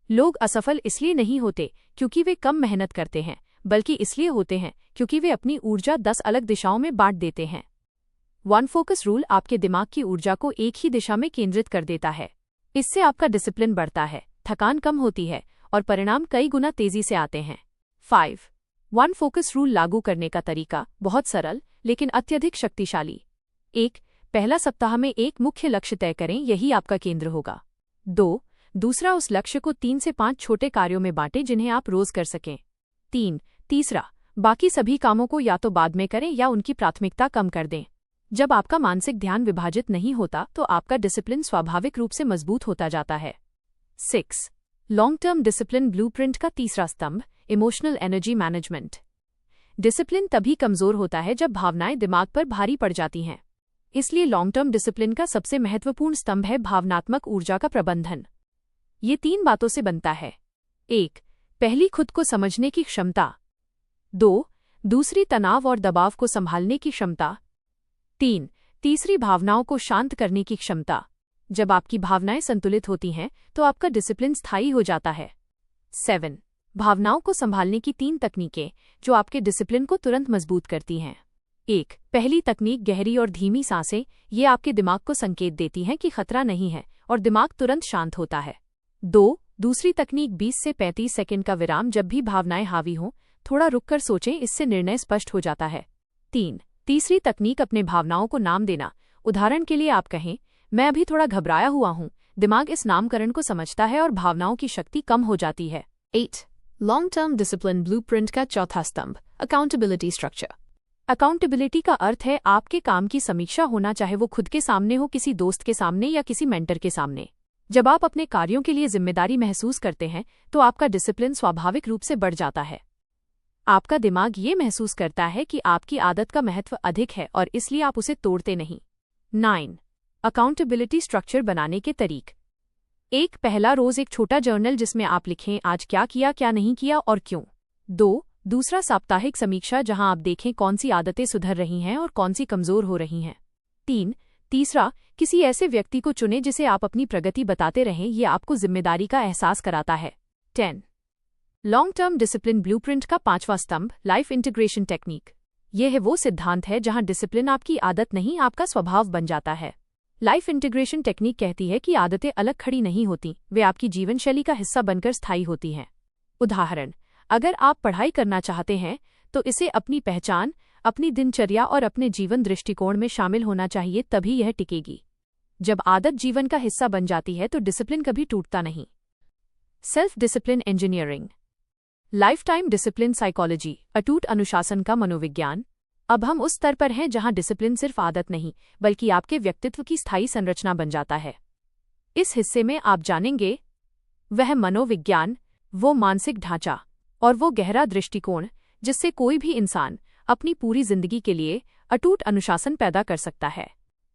लोग असफल इसलिए नहीं होते क्योंकि वे कम मेहनत करते हैं, बल्कि इसलिए होते हैं क्योंकि वे अपनी ऊर्जा 10 अलग दिशाओं में बांट देते हैं। वन फोकस रूल आपके दिमाग की ऊर्जा को एक ही दिशा में केंद्रित कर देता है। इससे आपका डिसिप्लिन बढ़ता है, थकान कम होती है और परिणाम कई गुना तेजी से आते हैं। 5. वन फोकस रूल लागू करने का तरीका बहुत सरल लेकिन अत्यधिक शक्तिशाली। 1. पहला सप्ताह में एक मुख्य लक्ष्य तय करें, यही आपका केंद्र होगा। 2. दूसरा, उस लक्ष्य को 3 से 5 छोटे कार्यों में बांटें जिन्हें आप रोज कर सकें। 3. तीसरा, बाकी सभी कामों को या तो बाद में करें या उनकी प्राथमिकता कम कर दें। जब आपका मानसिक ध्यान विभाजित नहीं होता तो आपका डिसिप्लिन स्वाभाविक रूप से मजबूत होता जाता है। 6. लॉन्ग टर्म डिसिप्लिन ब्लूप्रिंट का तीसरा स्तंभ, इमोशनल एनर्जी मैनेजमेंट। डिसिप्लिन तभी कमजोर होता है जब भावनाएं दिमाग पर भारी पड़ जाती हैं। इसलिए लॉन्ग टर्म डिसिप्लिन का सबसे महत्वपूर्ण स्तंभ है भावनात्मक ऊर्जा का प्रबंधन। ये 3 बातों से बनता है। 1. पहली, खुद को समझने की क्षमता। 2. दूसरी, तनाव और दबाव को संभालने की क्षमता। 3. तीसरी, भावनाओं को शांत करने की क्षमता। जब आपकी भावनाएं संतुलित होती हैं तो आपका डिसिप्लिन स्थायी हो जाता है। 7. भावनाओं को संभालने की 3 तकनीकें जो आपके डिसिप्लिन को तुरंत मजबूत करती हैं। 1. पहली तकनीक, गहरी और धीमी सांसें। ये आपके दिमाग को संकेत देती हैं कि खतरा नहीं है और दिमाग तुरंत शांत होता है। 2. दूसरी तकनीक, 20 से 35 सेकंड का विराम। जब भी भावनाएं हावी हों, थोड़ा रुककर सोचें, इससे निर्णय स्पष्ट हो जाता है। 3. तीसरी तकनीक, अपने भावनाओं को नाम देना। उदाहरण के लिए आप कहें, मैं अभी थोड़ा घबराया हुआ हूं। दिमाग इस नामकरण को समझता है और भावनाओं की शक्ति कम हो जाती है। 8. लॉन्ग टर्म डिसिप्लिन ब्लूप्रिंट का चौथा स्तंभ, अकाउंटेबिलिटी स्ट्रक्चर। अकाउंटेबिलिटी का अर्थ है आपके काम की समीक्षा होना, चाहे वो खुद के सामने हो, किसी दोस्त के सामने या किसी मेंटर के सामने। जब आप अपने कार्यों के लिए जिम्मेदारी महसूस करते हैं तो आपका डिसिप्लिन स्वाभाविक रूप से बढ़ जाता है। आपका दिमाग ये महसूस करता है कि आपकी आदत का महत्व अधिक है और इसलिए आप उसे तोड़ते नहीं। 9. अकाउंटेबिलिटी स्ट्रक्चर बनाने के तरीक। 1. पहला, रोज एक छोटा जर्नल जिसमें आप लिखें आज क्या किया, क्या नहीं किया और क्यों। 2. दूसरा, साप्ताहिक समीक्षा जहां आप देखें कौन सी आदतें सुधर रही हैं और कौन सी कमजोर हो रही हैं। 3. तीसरा, किसी ऐसे व्यक्ति को चुनें जिसे आप अपनी प्रगति बताते रहें, ये आपको जिम्मेदारी का एहसास कराता है। 10. लॉन्ग टर्म डिसिप्लिन ब्लूप्रिंट का 5वां स्तंभ, लाइफ इंटीग्रेशन टेक्निक। यह है वो सिद्धांत है जहां डिसिप्लिन आपकी आदत नहीं, आपका स्वभाव बन जाता है। लाइफ इंटीग्रेशन टेक्निक कहती है कि आदतें अलग खड़ी नहीं होती, वे आपकी जीवन शैली का हिस्सा बनकर स्थायी होती हैं। उदाहरण, अगर आप पढ़ाई करना चाहते हैं तो इसे अपनी पहचान, अपनी दिनचर्या और अपने जीवन दृष्टिकोण में शामिल होना चाहिए, तभी यह टिकेगी। जब आदत जीवन का हिस्सा बन जाती है तो डिसिप्लिन कभी टूटता नहीं। Self discipline engineering. Life time discipline psychology, अटूट अनुशासन का मनोविज्ञान। अब हम उस स्तर पर हैं जहां डिसिप्लिन सिर्फ आदत नहीं बल्कि आपके व्यक्तित्व की स्थायी संरचना बन जाता है। इस हिस्से में आप जानेंगे वह मनोविज्ञान, वो मानसिक ढांचा और वो गहरा दृष्टिकोण जिससे कोई भी इंसान अपनी पूरी जिंदगी के लिए अटूट अनुशासन पैदा कर सकता है।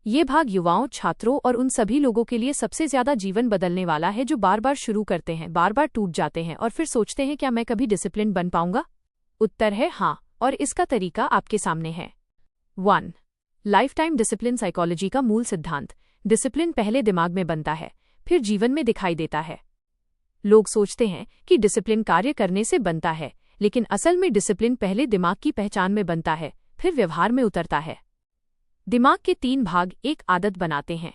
ये भाग युवाओं, छात्रों और उन सभी लोगों के लिए सबसे ज्यादा जीवन बदलने वाला है जो बार बार शुरू करते हैं, बार बार टूट जाते हैं और फिर सोचते हैं क्या मैं कभी डिसिप्लिन बन पाऊंगा। उत्तर है हाँ, और इसका तरीका आपके सामने है। 1. लाइफ टाइम डिसिप्लिन साइकोलॉजी का मूल सिद्धांत। डिसिप्लिन पहले दिमाग में बनता है, फिर जीवन में दिखाई देता है। लोग सोचते हैं कि डिसिप्लिन कार्य करने से बनता है, लेकिन असल में डिसिप्लिन पहले दिमाग की पहचान में बनता है, फिर व्यवहार में उतरता है। दिमाग के 3 भाग एक आदत बनाते हैं।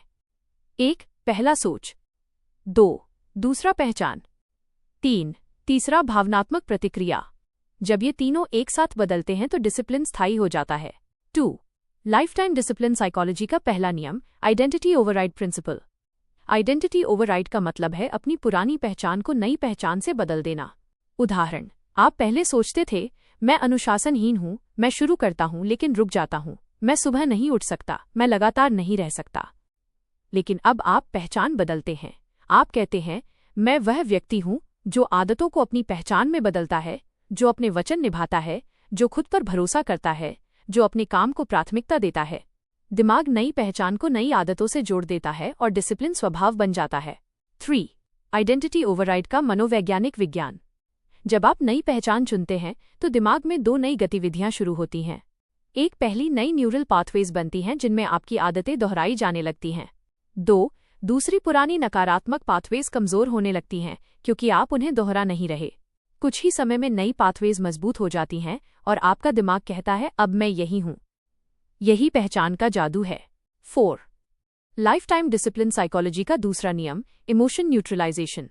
1. पहला, सोच। 2. दूसरा, पहचान। 3. तीसरा, भावनात्मक प्रतिक्रिया। जब ये तीनों एक साथ बदलते हैं तो डिसिप्लिन स्थायी हो जाता है। 2. लाइफ टाइम डिसिप्लिन साइकोलॉजी का पहला नियम, identity override principle. Identity override का मतलब है अपनी पुरानी पहचान को नई पहचान से बदल देना। उदाहरण, आप पहले सोचते थे मैं अनुशासनहीन हूं, मैं शुरू करता हूं लेकिन रुक जाता हूं, मैं सुबह नहीं उठ सकता, मैं लगातार नहीं रह सकता। लेकिन अब आप पहचान बदलते हैं। आप कहते हैं मैं वह व्यक्ति हूं जो आदतों को अपनी पहचान में बदलता है, जो अपने वचन निभाता है, जो खुद पर भरोसा करता है, जो अपने काम को प्राथमिकता देता है। दिमाग नई पहचान को नई आदतों से जोड़ देता है और डिसिप्लिन स्वभाव बन जाता है। 3. आइडेंटिटी ओवरराइड का मनोवैज्ञानिक विज्ञान। जब आप नई पहचान चुनते हैं तो दिमाग में दो नई गतिविधियां शुरू होती हैं। एक, पहली नई न्यूरल पाथवेज बनती हैं जिनमें आपकी आदतें दोहराई जाने लगती हैं। दो, दूसरी पुरानी नकारात्मक पाथवेज कमजोर होने लगती हैं क्योंकि आप उन्हें दोहरा नहीं रहे। कुछ ही समय में नई पाथवेज मजबूत हो जाती हैं और आपका दिमाग कहता है अब मैं यही हूं। यही पहचान का जादू है। 4. लाइफ टाइम डिसिप्लिन साइकोलॉजी का दूसरा नियम, इमोशन न्यूट्रलाइजेशन।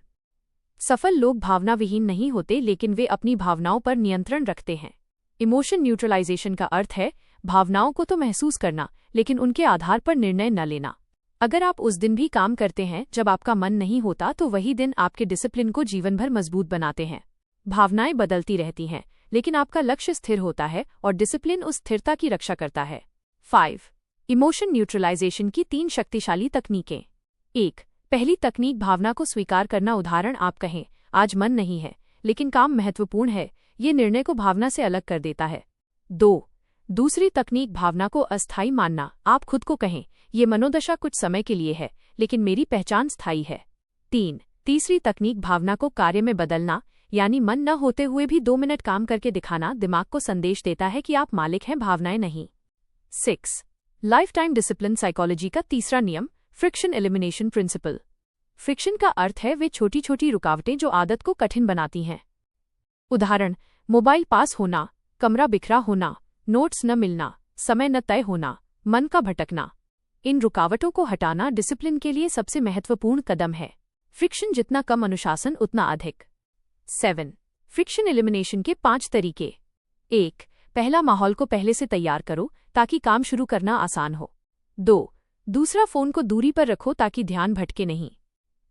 सफल लोग भावना विहीन नहीं होते, लेकिन वे अपनी भावनाओं पर नियंत्रण रखते हैं। इमोशन न्यूट्रलाइजेशन का अर्थ है भावनाओं को तो महसूस करना, लेकिन उनके आधार पर निर्णय न लेना। अगर आप उस दिन भी काम करते हैं जब आपका मन नहीं होता, तो वही दिन आपके डिसिप्लिन को जीवन भर मजबूत बनाते हैं। भावनाएं बदलती रहती हैं, लेकिन आपका लक्ष्य स्थिर होता है और डिसिप्लिन उस स्थिरता की रक्षा करता है। 5. इमोशन न्यूट्रलाइजेशन की 3 शक्तिशाली तकनीकें। 1. पहली तकनीक, भावना को स्वीकार करना। उदाहरण, आप कहें आज मन नहीं है लेकिन काम महत्वपूर्ण है। ये निर्णय को भावना से अलग कर देता है। 2. दूसरी तकनीक, भावना को अस्थायी मानना। आप खुद को कहें ये मनोदशा कुछ समय के लिए है लेकिन मेरी पहचान स्थायी है। 3. तीसरी तकनीक, भावना को कार्य में बदलना, यानी मन न होते हुए भी 2 मिनट काम करके दिखाना। दिमाग को संदेश देता है कि आप मालिक हैं, भावनाएं नहीं। 6. लाइफ टाइम डिसिप्लिन साइकोलॉजी का तीसरा नियम, फ्रिक्शन एलिमिनेशन प्रिंसिपल। फ्रिक्शन का अर्थ है वे छोटी छोटी रुकावटें जो आदत को कठिन बनाती हैं। उदाहरण, मोबाइल पास होना, कमरा बिखरा होना, नोट्स न मिलना, समय न तय होना, मन का भटकना। इन रुकावटों को हटाना डिसिप्लिन के लिए सबसे महत्वपूर्ण कदम है। फ्रिक्शन जितना कम, अनुशासन उतना अधिक। 7. फ्रिक्शन एलिमिनेशन के 5 तरीके। 1. पहला, माहौल को पहले से तैयार करो ताकि काम शुरू करना आसान हो। 2. दूसरा, फोन को दूरी पर रखो ताकि ध्यान भटके नहीं।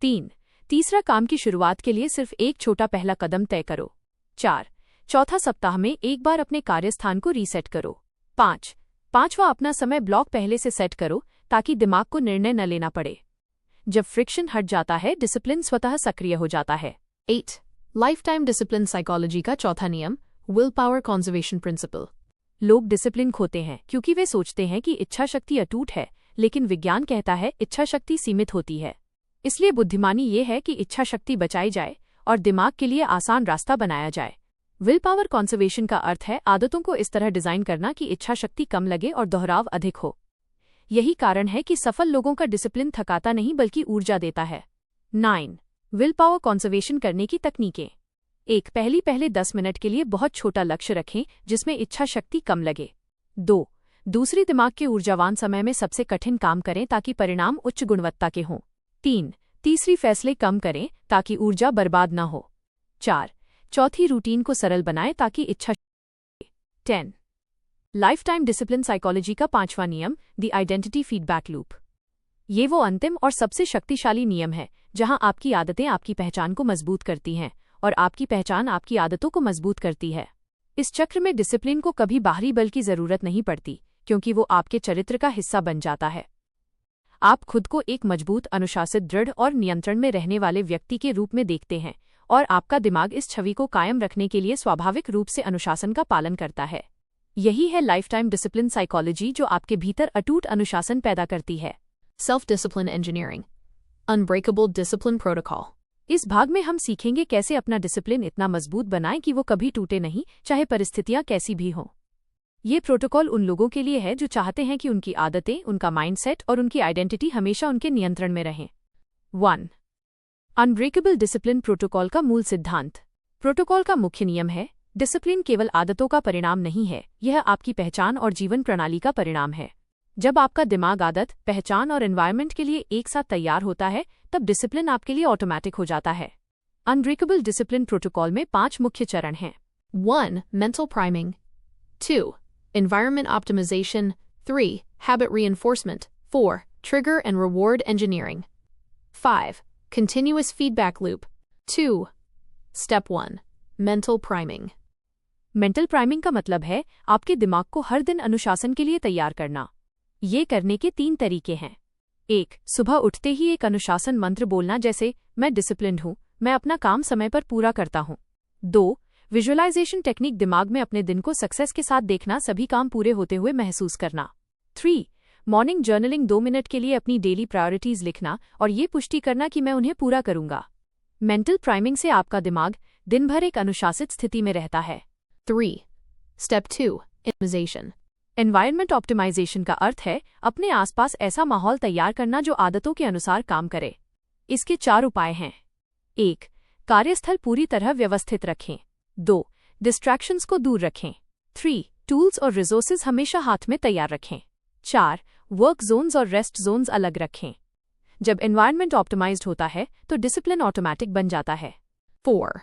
3. तीसरा, काम की शुरुआत के लिए सिर्फ एक छोटा पहला कदम तय करो। 4. चौथा, सप्ताह में एक बार अपने कार्यस्थान को रीसेट करो। 5. पांचवा, अपना समय ब्लॉक पहले से सेट करो ताकि दिमाग को निर्णय न लेना पड़े। जब फ्रिक्शन हट जाता है, डिसिप्लिन स्वतः सक्रिय हो जाता है। 8. लाइफ टाइम डिसिप्लिन साइकोलॉजी का चौथा नियम, विल पावर कंजर्वेशन प्रिंसिपल। लोग डिसिप्लिन खोते हैं क्योंकि वे सोचते हैं कि इच्छा शक्ति अटूट है, लेकिन विज्ञान कहता है इच्छा शक्ति सीमित होती है। इसलिए बुद्धिमानी ये है कि इच्छा शक्ति बचाई जाए और दिमाग के लिए आसान रास्ता बनाया जाए। विल पावर कंजर्वेशन का अर्थ है आदतों को इस तरह डिजाइन करना कि इच्छा शक्ति कम लगे और दोहराव अधिक हो। यही कारण है कि सफल लोगों का डिसिप्लिन थकाता नहीं बल्कि ऊर्जा देता है। 9. विल पावर कंजर्वेशन करने की तकनीकें। 1. पहले 10 मिनट के लिए बहुत छोटा लक्ष्य रखें जिसमें इच्छा शक्ति कम लगे। 2. दूसरी, दिमाग के ऊर्जावान समय में सबसे कठिन काम करें ताकि परिणाम उच्च गुणवत्ता के हों। 3. तीसरी, फैसले कम करें ताकि ऊर्जा बर्बाद न हो। 4. चौथी, रूटीन को सरल बनाएं ताकि इच्छा। 10. लाइफ टाइम डिसिप्लिन साइकोलॉजी का 5वां नियम, द आइडेंटिटी फीडबैक लूप। ये वो अंतिम और सबसे शक्तिशाली नियम है जहां आपकी आदतें आपकी पहचान को मजबूत करती हैं और आपकी पहचान आपकी आदतों को मजबूत करती है। इस चक्र में डिसिप्लिन को कभी बाहरी बल की जरूरत नहीं पड़ती क्योंकि वो आपके चरित्र का हिस्सा बन जाता है। आप खुद को एक मजबूत, अनुशासित, दृढ़ और नियंत्रण में रहने वाले व्यक्ति के रूप में देखते हैं और आपका दिमाग इस छवि को कायम रखने के लिए स्वाभाविक रूप से अनुशासन का पालन करता है। यही है लाइफ टाइम डिसिप्लिन साइकोलॉजी जो आपके भीतर अटूट अनुशासन पैदा करती है। Self discipline engineering, unbreakable discipline protocol. इस भाग में हम सीखेंगे कैसे अपना डिसिप्लिन इतना मजबूत बनाएं कि वो कभी टूटे नहीं, चाहे परिस्थितियां कैसी भी हों। ये प्रोटोकॉल उन लोगों के लिए है जो चाहते हैं कि उनकी आदतें, उनका माइंडसेट और उनकी आइडेंटिटी हमेशा उनके नियंत्रण में रहें। 1. अनब्रेकेबल डिसिप्लिन प्रोटोकॉल का मूल सिद्धांत। प्रोटोकॉल का मुख्य नियम है, डिसिप्लिन केवल आदतों का परिणाम नहीं है, यह आपकी पहचान और जीवन प्रणाली का परिणाम है। जब आपका दिमाग आदत, पहचान और एनवायरनमेंट के लिए एक साथ तैयार होता है, तब डिसिप्लिन आपके लिए ऑटोमैटिक हो जाता है। अनब्रेकेबल डिसिप्लिन प्रोटोकॉल में 5 मुख्य चरण हैं। 1. Mental priming. 2. Environment optimisation. 3. Habit reinforcement. 4. Trigger and reward engineering. 5. Continuous feedback loop. 2. Step 1. Mental priming. Mental priming का मतलब है आपके दिमाग को हर दिन अनुशासन के लिए तैयार करना। ये करने के 3 तरीके हैं। 1. सुबह उठते ही एक अनुशासन मंत्र बोलना, जैसे मैं डिसिप्लिन्ड हूं, मैं अपना काम समय पर पूरा करता हूं। 2. विजुअलाइजेशन टेक्निक, दिमाग में अपने दिन को सक्सेस के साथ देखना, सभी काम पूरे होते हुए महसूस करना। 3. मॉर्निंग जर्नलिंग, 2 मिनट के लिए अपनी डेली प्रायोरिटीज लिखना और ये पुष्टि करना कि मैं उन्हें पूरा करूंगा। मेंटल प्राइमिंग से आपका दिमाग दिन भर एक अनुशासित स्थिति में रहता है। 3. Step 2. Optimization. एनवायरनमेंट ऑप्टिमाइजेशन का अर्थ है अपने आसपास ऐसा माहौल तैयार करना जो आदतों के अनुसार काम करे। इसके 4 उपाय हैं। 1. कार्यस्थल पूरी तरह व्यवस्थित रखें। 2. डिस्ट्रैक्शंस को दूर रखें। 3. टूल्स और रिसोर्सेज हमेशा हाथ में तैयार रखें। 4. वर्क जोन्स और रेस्ट जोन्स अलग रखें। जब एनवायरनमेंट ऑप्टिमाइज्ड होता है तो डिसिप्लिन ऑटोमैटिक बन जाता है। 4.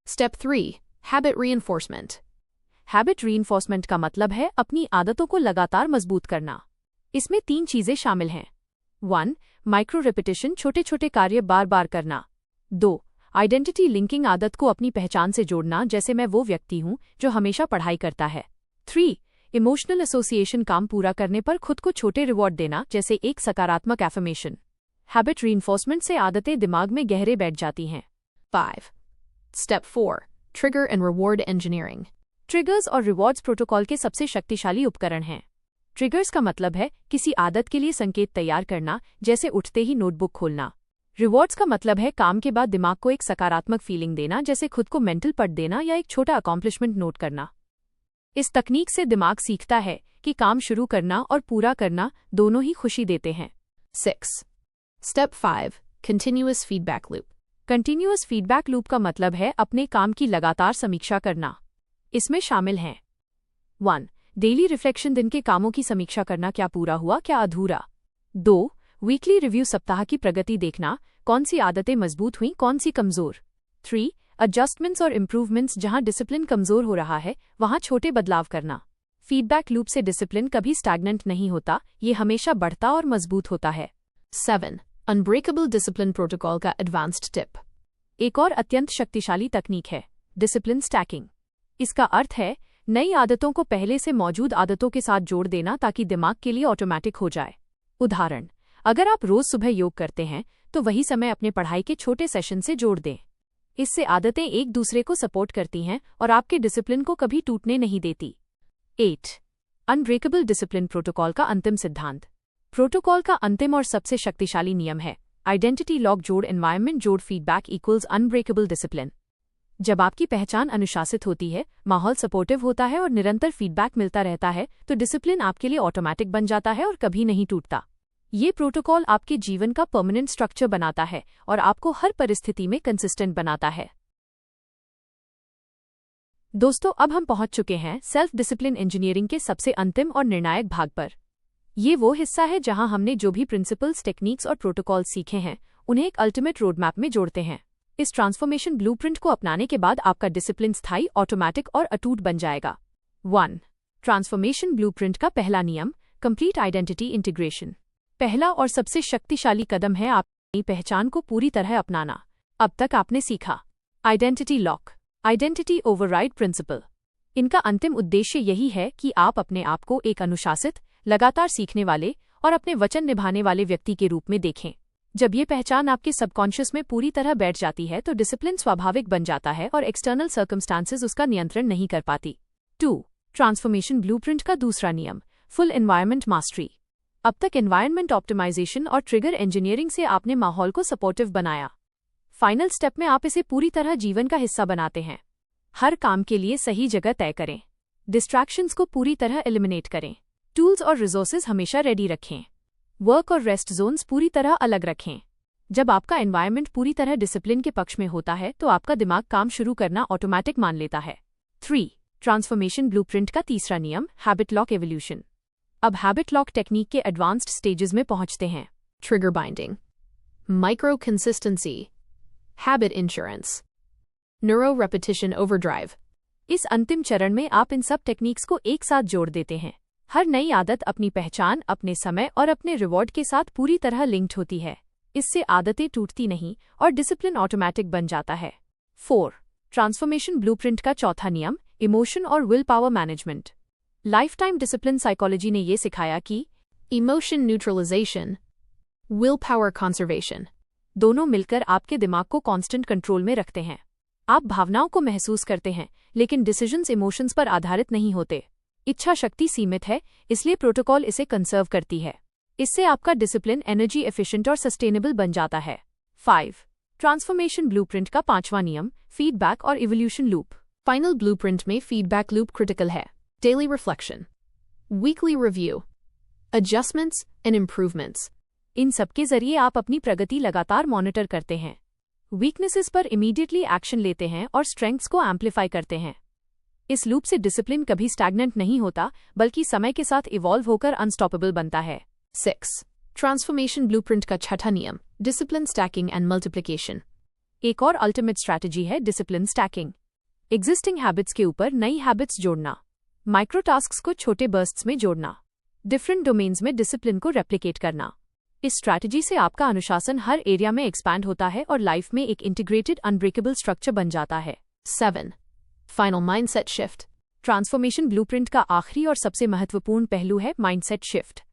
Step 3. Habit reinforcement. Habit reinforcement का मतलब है अपनी आदतों को लगातार मजबूत करना। इसमें 3 चीजें शामिल हैं। 1. माइक्रो रिपीटिशन, छोटे छोटे कार्य बार बार करना। 2. आइडेंटिटी लिंकिंग, आदत को अपनी पहचान से जोड़ना, जैसे मैं वो व्यक्ति हूं जो हमेशा पढ़ाई करता है। 3. इमोशनल एसोसिएशन, काम पूरा करने पर खुद को छोटे रिवॉर्ड देना, जैसे एक सकारात्मक एफर्मेशन। हैबिट रीइंफोर्समेंट से आदतें दिमाग में गहरे बैठ जाती हैं। 5. Step 4. Trigger and reward engineering. Triggers और रिवॉर्ड्स प्रोटोकॉल के सबसे शक्तिशाली उपकरण हैं। ट्रिगर्स का मतलब है किसी आदत के लिए संकेत तैयार करना, जैसे उठते ही नोटबुक खोलना। रिवॉर्ड्स का मतलब है काम के बाद दिमाग को एक सकारात्मक फीलिंग देना, जैसे खुद को मेंटल पट देना या एक छोटा अकॉम्प्लिशमेंट नोट करना। इस तकनीक से दिमाग सीखता है कि काम शुरू करना और पूरा करना दोनों ही खुशी देते हैं। 6. Step 5. Continuous feedback loop. Continuous feedback loop का मतलब है अपने काम की लगातार समीक्षा करना। इसमें शामिल हैं 1. डेली रिफ्लेक्शन, दिन के कामों की समीक्षा करना, क्या पूरा हुआ, क्या अधूरा। 2. वीकली रिव्यू, सप्ताह की प्रगति देखना, कौन सी आदतें मजबूत हुई, कौन सी कमजोर। 3. एडजस्टमेंट्स और इम्प्रूवमेंट्स, जहां डिसिप्लिन कमजोर हो रहा है वहां छोटे बदलाव करना। फीडबैक लूप से डिसिप्लिन कभी स्टैग्नेंट नहीं होता, ये हमेशा बढ़ता और मजबूत होता है। 7. Unbreakable discipline protocol का advanced tip. एक और अत्यंत शक्तिशाली तकनीक है डिसिप्लिन स्टैकिंग। इसका अर्थ है नई आदतों को पहले से मौजूद आदतों के साथ जोड़ देना ताकि दिमाग के लिए ऑटोमैटिक हो जाए। उदाहरण, अगर आप रोज सुबह योग करते हैं तो वही समय अपने पढ़ाई के छोटे सेशन से जोड़ दें। इससे आदतें एक दूसरे को सपोर्ट करती हैं और आपके डिसिप्लिन को कभी टूटने नहीं देती। 8. अनब्रेकेबल डिसिप्लिन प्रोटोकॉल का अंतिम सिद्धांत। प्रोटोकॉल का अंतिम और सबसे शक्तिशाली नियम है आइडेंटिटी लॉक जोड़ एनवायरनमेंट जोड़ फीडबैक इक्वल्स अनब्रेकेबल डिसिप्लिन। जब आपकी पहचान अनुशासित होती है, माहौल सपोर्टिव होता है और निरंतर फीडबैक मिलता रहता है तो डिसिप्लिन आपके लिए ऑटोमैटिक बन जाता है और कभी नहीं टूटता। ये प्रोटोकॉल आपके जीवन का परमानेंट स्ट्रक्चर बनाता है और आपको हर परिस्थिति में कंसिस्टेंट बनाता है। दोस्तों, अब हम पहुंच चुके हैं सेल्फ डिसिप्लिन इंजीनियरिंग के सबसे अंतिम और निर्णायक भाग पर। ये वो हिस्सा है जहां हमने जो भी प्रिंसिपल्स, टेक्निक्स और प्रोटोकॉल सीखे हैं उन्हें एक अल्टीमेट रोडमैप में जोड़ते हैं। इस ट्रांसफॉर्मेशन ब्लूप्रिंट को अपनाने के बाद आपका डिसिप्लिन स्थायी, ऑटोमैटिक और अटूट बन जाएगा। 1. ट्रांसफॉर्मेशन ब्लूप्रिंट का पहला नियम, कंप्लीट आइडेंटिटी इंटीग्रेशन। पहला और सबसे शक्तिशाली कदम है अपनी पहचान को पूरी तरह अपनाना। अब तक आपने सीखा identity lock, identity override principle. इनका अंतिम उद्देश्य यही है कि आप अपने आप को एक अनुशासित, लगातार सीखने वाले और अपने वचन निभाने वाले व्यक्ति के रूप में देखें। जब ये पहचान आपके सबकॉन्शियस में पूरी तरह बैठ जाती है तो डिसिप्लिन स्वाभाविक बन जाता है और एक्सटर्नल सर्कमस्टांसेस उसका नियंत्रण नहीं कर पाती। 2. ट्रांसफॉर्मेशन ब्लूप्रिंट का दूसरा नियम, फुल एनवायरनमेंट मास्टरी। अब तक एनवायरनमेंट ऑप्टिमाइजेशन और ट्रिगर इंजीनियरिंग से आपने माहौल को सपोर्टिव बनाया। फाइनल स्टेप में आप इसे पूरी तरह जीवन का हिस्सा बनाते हैं। हर काम के लिए सही जगह तय करें, डिस्ट्रैक्शंस को पूरी तरह एलिमिनेट करें, टूल्स और रिसोर्सेज हमेशा रेडी रखें, वर्क और रेस्ट जोन्स पूरी तरह अलग रखें। जब आपका एनवायरनमेंट पूरी तरह डिसिप्लिन के पक्ष में होता है तो आपका दिमाग काम शुरू करना ऑटोमैटिक मान लेता है। 3. ट्रांसफॉर्मेशन ब्लूप्रिंट का तीसरा नियम, हैबिट लॉक एवोल्यूशन। अब हैबिट लॉक टेक्निक के एडवांस्ड स्टेजेस में पहुंचते हैं। Trigger binding, micro consistency, habit insurance, neuro repetition overdrive. इस अंतिम चरण में आप इन सब टेक्निक्स को एक साथ जोड़ देते हैं। हर नई आदत अपनी पहचान, अपने समय और अपने रिवॉर्ड के साथ पूरी तरह लिंक्ड होती है। इससे आदतें टूटती नहीं और डिसिप्लिन ऑटोमैटिक बन जाता है। 4. ट्रांसफॉर्मेशन ब्लूप्रिंट का चौथा नियम, इमोशन और willpower management. Lifetime discipline psychology ने यह सिखाया कि emotion neutralisation, willpower conservation दोनों मिलकर आपके दिमाग को कांस्टेंट कंट्रोल में रखते हैं। आप भावनाओं को महसूस करते हैं लेकिन डिसीजंस इमोशंस पर आधारित नहीं होते। इच्छा शक्ति सीमित है, इसलिए प्रोटोकॉल इसे कंसर्व करती है। इससे आपका डिसिप्लिन एनर्जी एफिशिएंट और सस्टेनेबल बन जाता है। 5. ट्रांसफॉर्मेशन ब्लूप्रिंट का 5वां नियम, फीडबैक और इवोल्यूशन लूप। फाइनल ब्लूप्रिंट में फीडबैक लूप क्रिटिकल है। Daily reflection, weekly review, adjustments and improvements. इन सब के जरिए आप अपनी प्रगति लगातार मॉनिटर करते हैं, वीकनेसेस पर इमीडिएटली एक्शन लेते हैं और स्ट्रेंथ्स को एम्पलीफाई करते हैं। इस लूप से डिसिप्लिन कभी स्टैग्नेंट नहीं होता, बल्कि समय के साथ इवॉल्व होकर अनस्टॉपेबल बनता है। 6. ट्रांसफॉर्मेशन ब्लूप्रिंट का छठा नियम, डिसिप्लिन स्टैकिंग एंड मल्टीप्लिकेशन। एक और अल्टीमेट स्ट्रैटेजी है डिसिप्लिन स्टैकिंग। एग्जिस्टिंग हैबिट्स के ऊपर नई हैबिट्स जोड़ना, माइक्रो टास्क्स को छोटे बर्स्ट्स में जोड़ना, डिफरेंट डोमेन्स में डिसिप्लिन को रेप्लिकेट करना। इस स्ट्रैटेजी से आपका अनुशासन हर एरिया में एक्सपैंड होता है और लाइफ में एक इंटीग्रेटेड अनब्रेकेबल स्ट्रक्चर बन जाता है। 7. Final mindset shift. Transformation blueprint का आखिरी और सबसे महत्वपूर्ण पहलू है माइंडसेट शिफ्ट।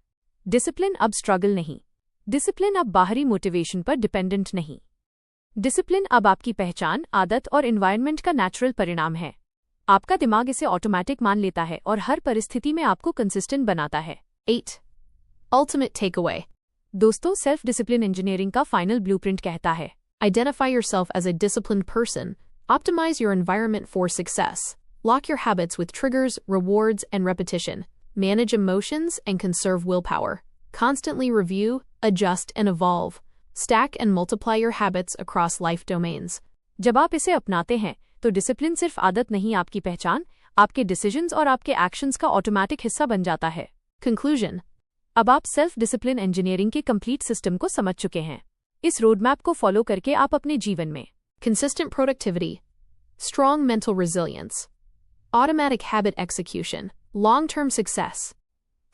डिसिप्लिन अब स्ट्रगल नहीं, डिसिप्लिन अब बाहरी मोटिवेशन पर डिपेंडेंट नहीं। डिसिप्लिन अब आपकी पहचान, आदत और एनवायरनमेंट का नेचुरल परिणाम है। आपका दिमाग इसे ऑटोमैटिक मान लेता है और हर परिस्थिति में आपको कंसिस्टेंट बनाता है। 8. Ultimate takeaway. दोस्तों, सेल्फ डिसिप्लिन इंजीनियरिंग का फाइनल ब्लूप्रिंट कहता है, Identify yourself as a disciplined person. Optimize your environment for success. Lock your habits with triggers, rewards, and repetition. Manage emotions and conserve willpower. Constantly review, adjust, and evolve. Stack and multiply your habits across life domains. जब आप इसे अपनाते हैं तो डिसिप्लिन सिर्फ आदत नहीं, आपकी पहचान, आपके डिसीजंस और आपके एक्शंस का ऑटोमैटिक हिस्सा बन जाता है। Conclusion. अब आप सेल्फ डिसिप्लिन इंजीनियरिंग के कंप्लीट सिस्टम को समझ चुके हैं। इस रोडमैप को फॉलो करके आप अपने जीवन में Consistent productivity, strong mental resilience, automatic habit execution, long-term success.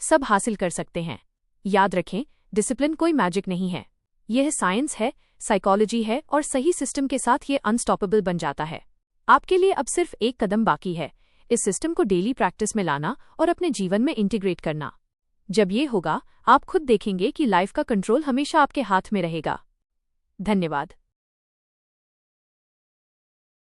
सब हासिल कर सकते हैं। याद रखें, डिसिप्लिन कोई मैजिक नहीं है, यह साइंस है, साइकोलॉजी है और सही सिस्टम के साथ ये अनस्टॉपेबल बन जाता है। आपके लिए अब सिर्फ एक कदम बाकी है, इस सिस्टम को डेली प्रैक्टिस में लाना और अपने जीवन में इंटीग्रेट करना। जब ये होगा, आप खुद देखेंगे कि लाइफ का कंट्रोल हमेशा आपके हाथ में रहेगा। धन्यवाद।